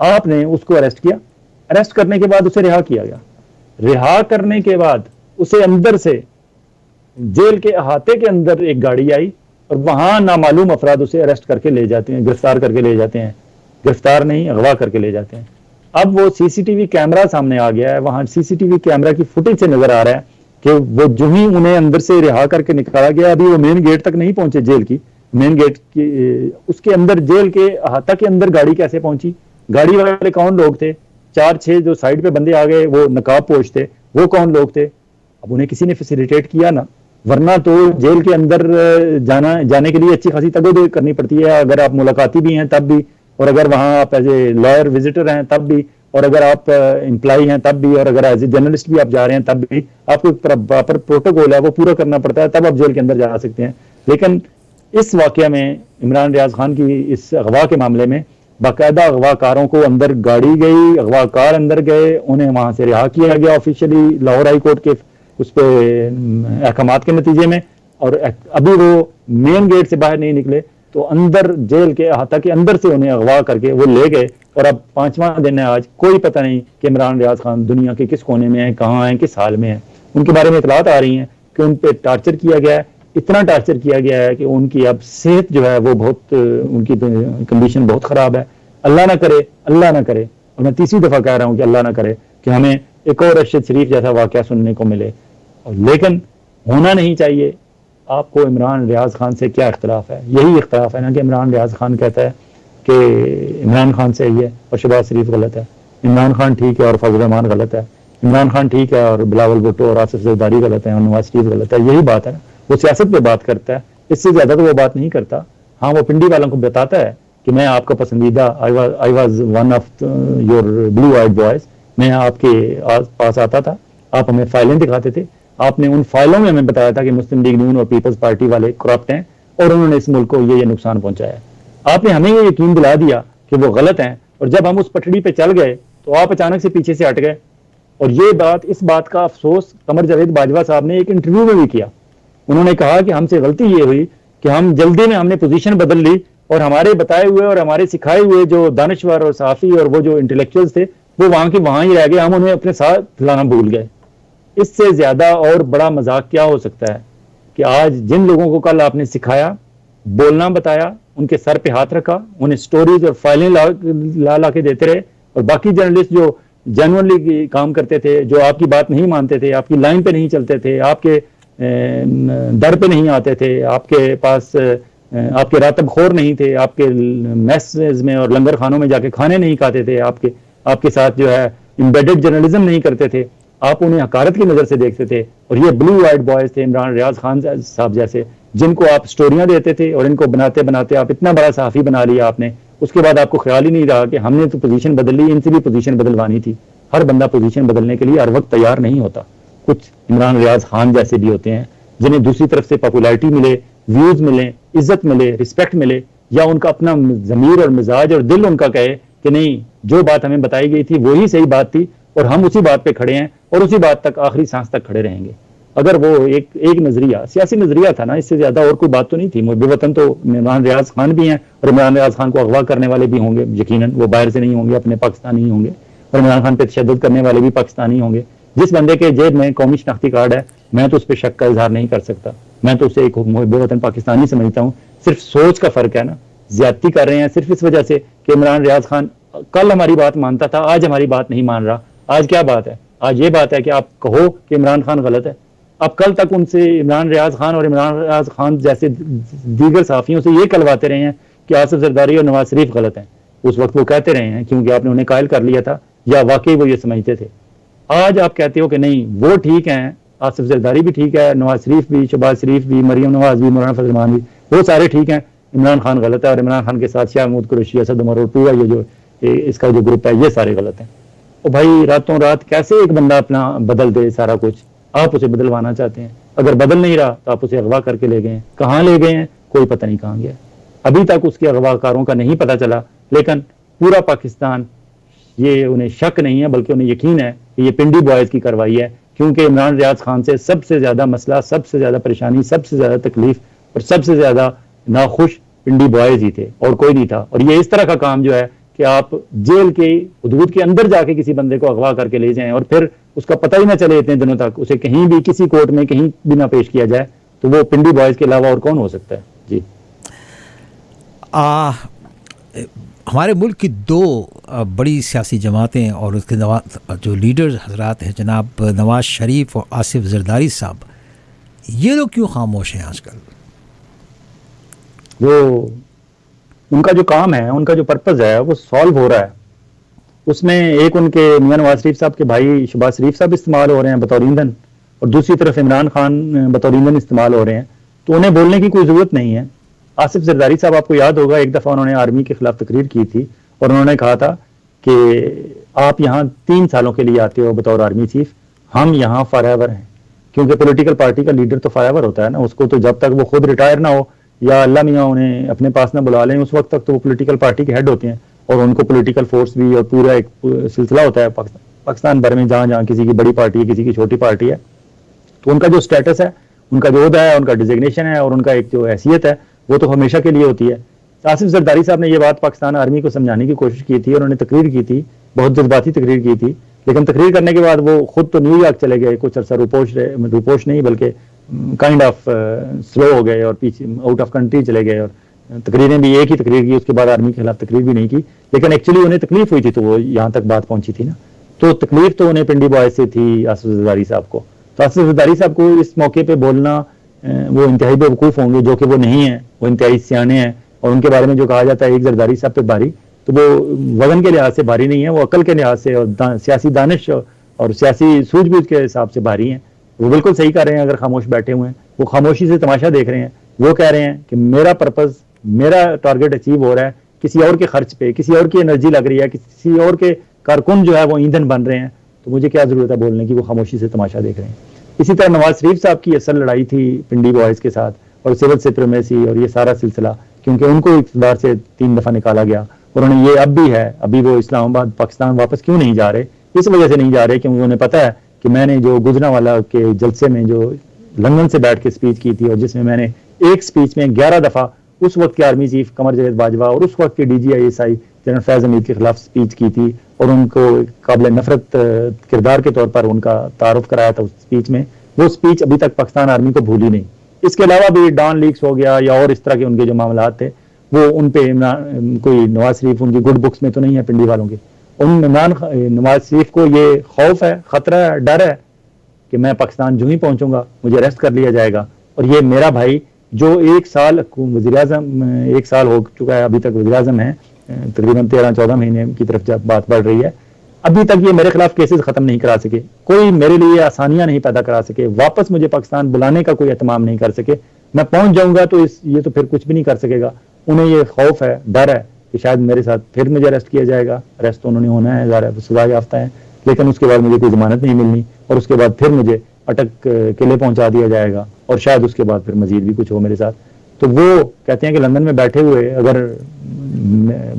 आपने उसको अरेस्ट किया, अरेस्ट करने के बाद उसे रिहा किया गया, रिहा करने के बाद उसे अंदर से जेल के अहाते के अंदर एक गाड़ी आई और वहां नामालूम अफराद उसे अरेस्ट करके ले जाते हैं, गिरफ्तार करके ले जाते हैं, गिरफ्तार नहीं अगवा करके ले जाते हैं। अब वो सीसीटीवी कैमरा सामने आ गया है, वहां सीसीटीवी कैमरा की फुटेज से नजर आ रहा है कि वो जो ही उन्हें अंदर से रिहा करके निकाला गया, अभी वो मेन गेट तक नहीं पहुंचे, जेल की मेन गेट की उसके अंदर, जेल के अहाता के अंदर गाड़ी कैसे पहुंची, गाड़ी वाले कौन लोग थे, 4-6 जो साइड पे बंदे आ गए वो नकाब पोश थे, वो कौन लोग थे? अब उन्हें किसी ने फैसिलिटेट किया ना, वरना तो जेल के अंदर जाने के लिए अच्छी खासी तगोदे करनी पड़ती है, अगर आप मुलाकाती भी हैं तब भी, और अगर वहां आप एज ए लॉयर विजिटर हैं तब भी, और अगर आप एम्प्लॉई हैं तब भी, और अगर एज ए जर्नलिस्ट भी आप जा रहे हैं तब भी, आपको प्रॉपर प्रोटोकॉल है वो पूरा करना पड़ता है, तब आप जेल के अंदर जा सकते हैं। लेकिन इस वाकया में, इमरान रियाज खान की इस अगवा के मामले में, बाकायदा अगवाकारों को अंदर गाड़ी गई, अगवाकार अंदर गए, उन्हें वहां से रिहा किया गया ऑफिशियली लाहौर हाई कोर्ट के उस पे अहकामात के नतीजे में, और अभी वो मेन गेट से बाहर नहीं निकले तो अंदर जेल के अहाता के अंदर से उन्हें अगवा करके वो ले गए। और अब 5वां दिन है आज, कोई पता नहीं कि इमरान रियाज खान दुनिया के किस कोने में है, कहाँ है, किस हाल में है। उनके बारे में इतलात आ रही हैं कि उन पर टार्चर किया गया है, इतना टार्चर किया गया है कि उनकी अब सेहत जो है वो बहुत, उनकी कंडीशन बहुत खराब है। अल्लाह ना करे, अल्लाह ना करे, और मैं तीसरी दफा कह रहा हूँ कि अल्लाह ना करे कि हमें एक और अरशद शरीफ जैसा वाकया सुनने को मिले, लेकिन होना नहीं चाहिए। आपको इमरान रियाज खान से क्या इख्तलाफ है? यही इख्तलाफ है ना कि इमरान रियाज खान कहता है कि इमरान खान सही है और शहबाज शरीफ गलत है, इमरान खान ठीक है और फजल रहमान गलत है, इमरान खान ठीक है और बिलावल भुट्टो और आसिफ जरदारी गलत है और नवाज शरीफ गलत है। यही बात है ना, वो सियासत पे बात करता है, इससे ज्यादा तो वो बात नहीं करता। हाँ, वो पिंडी वालों को बताता है कि मैं आपका पसंदीदा, I was one of your blue eyed boys, मैं आपके पास आता था, आप हमें फाइलें दिखाते थे, आपने उन फाइलों में हमें बताया था कि मुस्लिम लीग नून और पीपल्स पार्टी वाले करप्ट हैं और उन्होंने इस मुल्क को ये नुकसान पहुंचाया। आपने हमें ये यकीन दिला दिया कि वो गलत हैं, और जब हम उस पटड़ी पे चल गए तो आप अचानक से पीछे से हट गए। और ये बात, इस बात का अफसोस कमर जावेद बाजवा साहब ने एक इंटरव्यू में भी किया। उन्होंने कहा कि हमसे गलती ये हुई कि हम जल्दी में हमने पोजीशन बदल ली और हमारे बताए हुए और हमारे सिखाए हुए जो दानिश्वर और साफी और वो जो इंटेलेक्चुअल्स थे वो वहां के वहां ही रह गए, हम उन्हें अपने साथ लाना भूल गए। इससे ज्यादा और बड़ा मजाक क्या हो सकता है कि आज जिन लोगों को कल आपने सिखाया, बोलना बताया, उनके सर पे हाथ रखा, उन्हें स्टोरीज और फाइलें ला के देते रहे, और बाकी जर्नलिस्ट जो जेन्युइनली काम करते थे, जो आपकी बात नहीं मानते थे, आपकी लाइन पे नहीं चलते थे, आपके दर पे नहीं आते थे, आपके पास आपके रातबखोर नहीं थे, आपके मैसेज में और लंगर खानों में जाके खाने नहीं खाते थे, आपके साथ जो है एम्बेडेड जर्नलिज्म नहीं करते थे, आप उन्हें हकारत की नज़र से देखते थे। और ये ब्लू आइड बॉयज थे, इमरान रियाज खान साहब जैसे, जिनको आप स्टोरियां देते थे और इनको बनाते बनाते आप इतना बड़ा सहाफ़ी बना लिया आपने। उसके बाद आपको ख्याल ही नहीं रहा कि हमने तो पोजीशन बदल ली, इनसे भी पोजीशन बदलवानी थी। हर बंदा पोजीशन बदलने के लिए हर वक्त तैयार नहीं होता। कुछ इमरान रियाज खान जैसे भी होते हैं जिन्हें दूसरी तरफ से पॉपुलैरिटी मिले, व्यूज मिले, इज्जत मिले, रिस्पेक्ट मिले, या उनका अपना ज़मीर और मिजाज और दिल उनका कहे कि नहीं, जो बात हमें बताई गई थी वही सही बात थी और हम उसी बात पे खड़े हैं और उसी बात तक आखिरी सांस तक खड़े रहेंगे। अगर वो एक नजरिया, सियासी नजरिया था ना, इससे ज्यादा और कोई बात तो नहीं थी। मुहब्बे वतन तो इमरान रियाज खान भी हैं और इमरान रियाज खान को अगवा करने वाले भी होंगे, यकीनन वो बाहर से नहीं होंगे, अपने पाकिस्तानी ही होंगे, और इमरान खान पे तशद्दुद करने वाले भी पाकिस्तानी होंगे। जिस बंदे के जेब में कौमी शनाख्ती कार्ड है, मैं तो उस पर शक का इजहार नहीं कर सकता, मैं तो उसे एक मुहब्बे वतन पाकिस्तानी समझता हूँ। सिर्फ सोच का फर्क है ना, ज्यादती कर रहे हैं सिर्फ इस वजह से कि इमरान रियाज खान कल हमारी बात मानता था, आज हमारी बात नहीं मान रहा। आज क्या बात है? आज ये बात है कि आप कहो कि इमरान खान गलत है। अब कल तक उनसे इमरान रियाज खान और इमरान रियाज खान जैसे दीगर साफियों से ये कहलवाते रहे हैं कि आसिफ जरदारी और नवाज शरीफ गलत हैं। उस वक्त वो कहते रहे हैं क्योंकि आपने उन्हें कायल कर लिया था, या वाकई वो ये समझते थे। आज आप कहते हो कि नहीं, वो ठीक हैं, आसिफ जरदारी भी ठीक है, नवाज शरीफ भी, शहबाज शरीफ भी, मरियम नवाज भी, मौलाना फजल रहमान भी, वो सारे ठीक हैं, इमरान खान गलत है, और इमरान खान के साथ शाह महमूद कुरैशी, असद उमर और पूरा ये जो इसका जो ग्रुप है, ये सारे गलत हैं। और भाई रातों रात कैसे एक बंदा अपना बदल दे सारा कुछ? आप उसे बदलवाना चाहते हैं, अगर बदल नहीं रहा तो आप उसे अगवा करके ले गए। कहाँ ले गए हैं कोई पता नहीं कहाँ गया, अभी तक उसके अगवाकारों का नहीं पता चला। लेकिन पूरा पाकिस्तान, ये उन्हें शक नहीं है बल्कि उन्हें यकीन है कि ये पिंडी बॉयज की कार्रवाई है, क्योंकि इमरान रियाज खान से सबसे ज्यादा मसला, सबसे ज्यादा परेशानी, सबसे ज्यादा तकलीफ और सबसे ज्यादा नाखुश पिंडी बॉयज ही थे और कोई नहीं था। और ये इस तरह का काम जो है कि आप जेल के हुदूद के अंदर जाके किसी बंदे को अगवा करके ले जाएं और फिर उसका पता ही ना चले इतने दिनों तक, उसे कहीं भी किसी कोर्ट में कहीं भी ना पेश किया जाए, तो वो पिंडी बॉयज के अलावा और कौन हो सकता है? जी, हमारे मुल्क की दो बड़ी सियासी जमातें और उसके जो लीडर्स हजरात हैं, जनाब नवाज शरीफ और आसिफ जरदारी साहब, ये लोग क्यों खामोश हैं आजकल? वो उनका जो काम है, उनका जो पर्पस है वो सॉल्व हो रहा है। उसमें एक उनके मियां नवाज शरीफ साहब के भाई शहबाज शरीफ साहब इस्तेमाल हो रहे हैं बतौर ईंधन, और दूसरी तरफ इमरान खान बतौर ईंधन इस्तेमाल हो रहे हैं, तो उन्हें बोलने की कोई ज़रूरत नहीं है। आसिफ जरदारी साहब, आपको याद होगा एक दफ़ा उन्होंने आर्मी के खिलाफ तकरीर की थी और उन्होंने कहा था कि आप यहाँ 3 सालों के लिए आते हो बतौर आर्मी चीफ, हम यहाँ फॉरएवर हैं। क्योंकि पॉलिटिकल पार्टी का लीडर तो फॉरएवर होता है ना, उसको तो जब तक वो खुद रिटायर ना हो या अल्लाह मियाँ उन्हें अपने पास ना बुला लें, उस वक्त तक तो वो पॉलिटिकल पार्टी के हेड होते हैं और उनको पॉलिटिकल फोर्स भी और पूरा एक सिलसिला होता है पाकिस्तान भर में, जहाँ जहाँ किसी की बड़ी पार्टी है, किसी की छोटी पार्टी है, तो उनका जो स्टेटस है, उनका जो ओहदा है, उनका डिजिग्नेशन है और उनका एक जो हैसियत है, वो तो हमेशा के लिए होती है। आसिफ जरदारी साहब ने ये बात पाकिस्तान आर्मी को समझाने की कोशिश की थी और उन्होंने तकरीर की थी, बहुत जज्बाती तकरीर की थी, लेकिन तकरीर करने के बाद वो खुद तो न्यूयॉर्क चले गए, कुछ अर्सा रूपोश नहीं बल्कि काइंड ऑफ स्लो हो गए और पीछे आउट ऑफ कंट्री चले गए, और तकरीरें भी एक ही तकरीर की, उसके बाद आर्मी के खिलाफ तकरीर भी नहीं की, लेकिन एक्चुअली उन्हें तकलीफ हुई थी तो वो यहाँ तक बात पहुंची थी ना। तो तकलीफ तो उन्हें पिंडी बॉय से थी आसिफ जरदारी साहब को। तो आसिफ जरदारी साहब को इस मौके पे बोलना, वो इंतहाई बेवकूफ़ होंगे, जो कि वो नहीं है, वो इंतहाई सियाने हैं, और उनके बारे में जो कहा जाता है एक जरदारी साहब पे भारी, तो वो वजन के लिहाज से भारी नहीं है, वो अकल के लिहाज से और सियासी दानिश और सियासी सूझबूझ के हिसाब से भारी हैं। वो बिल्कुल सही कर रहे हैं अगर खामोश बैठे हुए हैं, वो खामोशी से तमाशा देख रहे हैं। वो कह रहे हैं कि मेरा पर्पस, मेरा टारगेट अचीव हो रहा है, किसी और के खर्च पे, किसी और की एनर्जी लग रही है, किसी और के कारकुन जो है वो ईंधन बन रहे हैं, तो मुझे क्या जरूरत है बोलने की? वो खामोशी से तमाशा देख रहे हैं। इसी तरह नवाज शरीफ साहब की असल लड़ाई थी पिंडी बॉयज के साथ और सिविल सुप्रीमेसी और ये सारा सिलसिला, क्योंकि उनको इक़्तिदार से 3 दफा निकाला गया और उन्हें ये अब भी है, अभी वो इस्लामाबाद पाकिस्तान वापस क्यों नहीं जा रहे? इस वजह से नहीं जा रहे क्योंकि उन्हें पता है कि मैंने जो गुजरांवाला के जलसे में जो लंदन से बैठ के स्पीच की थी और जिसमें मैंने एक स्पीच में 11 दफा उस वक्त के आर्मी चीफ कमर जावेद बाजवा और उस वक्त के DGISI जनरल फैज हमीद के खिलाफ स्पीच की थी और उनको काबिल नफरत किरदार के तौर पर उनका तारुफ कराया था उस स्पीच में, वो स्पीच अभी तक पाकिस्तान आर्मी को भूली नहीं। इसके अलावा भी डॉन लीक्स हो गया या और इस तरह के उनके जो मामला थे, वो उन पे कोई नवाज शरीफ उनकी गुड बुक्स में तो नहीं है पिंडी वालों के। नवाज शरीफ को ये खौफ है, खतरा है, डर है कि मैं पाकिस्तान जो ही पहुंचूंगा मुझे अरेस्ट कर लिया जाएगा, और ये मेरा भाई जो 1 साल वज़ीर-ए-आज़म 1 साल हो चुका है, अभी तक वज़ीर-ए-आज़म है, तकरीबन 13-14 महीने की तरफ जब बात बढ़ रही है, अभी तक ये मेरे खिलाफ केसेस खत्म नहीं करा सके, कोई मेरे लिए आसानियां नहीं पैदा करा सके, वापस मुझे पाकिस्तान बुलाने का कोई एहतमाम नहीं कर सके। मैं पहुंच जाऊंगा तो ये तो फिर कुछ भी नहीं कर सकेगा। उन्हें ये खौफ है, डर है कि शायद मेरे साथ फिर मुझे अरेस्ट किया जाएगा। अरेस्ट तो उन्होंने होना है, ज़ाहिर है, सजा याफ्ता है, लेकिन उसके बाद मुझे कोई जमानत नहीं मिलनी, और उसके बाद फिर मुझे अटक किले पहुंचा दिया जाएगा, और शायद उसके बाद फिर मजीद भी कुछ हो मेरे साथ। तो वो कहते हैं कि लंदन में बैठे हुए अगर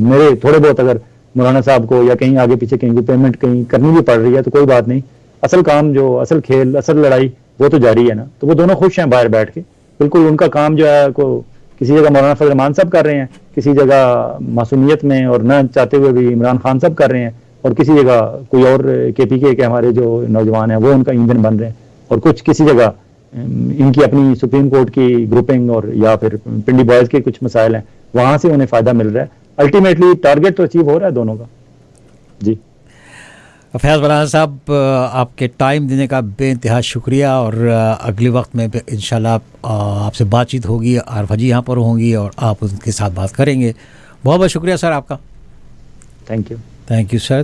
मेरे थोड़े बहुत अगर मौलाना साहब को या कहीं आगे पीछे कहीं पेमेंट कहीं करनी भी पड़ रही है तो कोई बात नहीं, असल काम जो असल खेल असल लड़ाई वो तो जारी है ना। तो वो दोनों खुश हैं बाहर बैठ के, बिल्कुल उनका काम जो है को किसी जगह मौलाना फजल रहमान साहब कर रहे हैं, किसी जगह मासूमियत में और न चाहते हुए भी इमरान खान साहब कर रहे हैं, और किसी जगह कोई और KPK के हमारे जो नौजवान हैं वो उनका ईंधन बन रहे हैं, और कुछ किसी जगह इनकी अपनी सुप्रीम कोर्ट की ग्रुपिंग और या फिर पिंडी बॉयज के कुछ मसाइल हैं, वहां से उन्हें फायदा मिल रहा है। अल्टीमेटली टारगेट तो अचीव हो रहा है दोनों का। जी फैज़ मौलाना साहब, आपके टाइम देने का बेइंतहा शुक्रिया, और अगले वक्त में इंशाल्लाह आपसे बातचीत होगी, आरफा जी यहाँ पर होंगी और आप उनके साथ बात करेंगे। बहुत बहुत शुक्रिया सर आपका। Thank you. Thank you sir.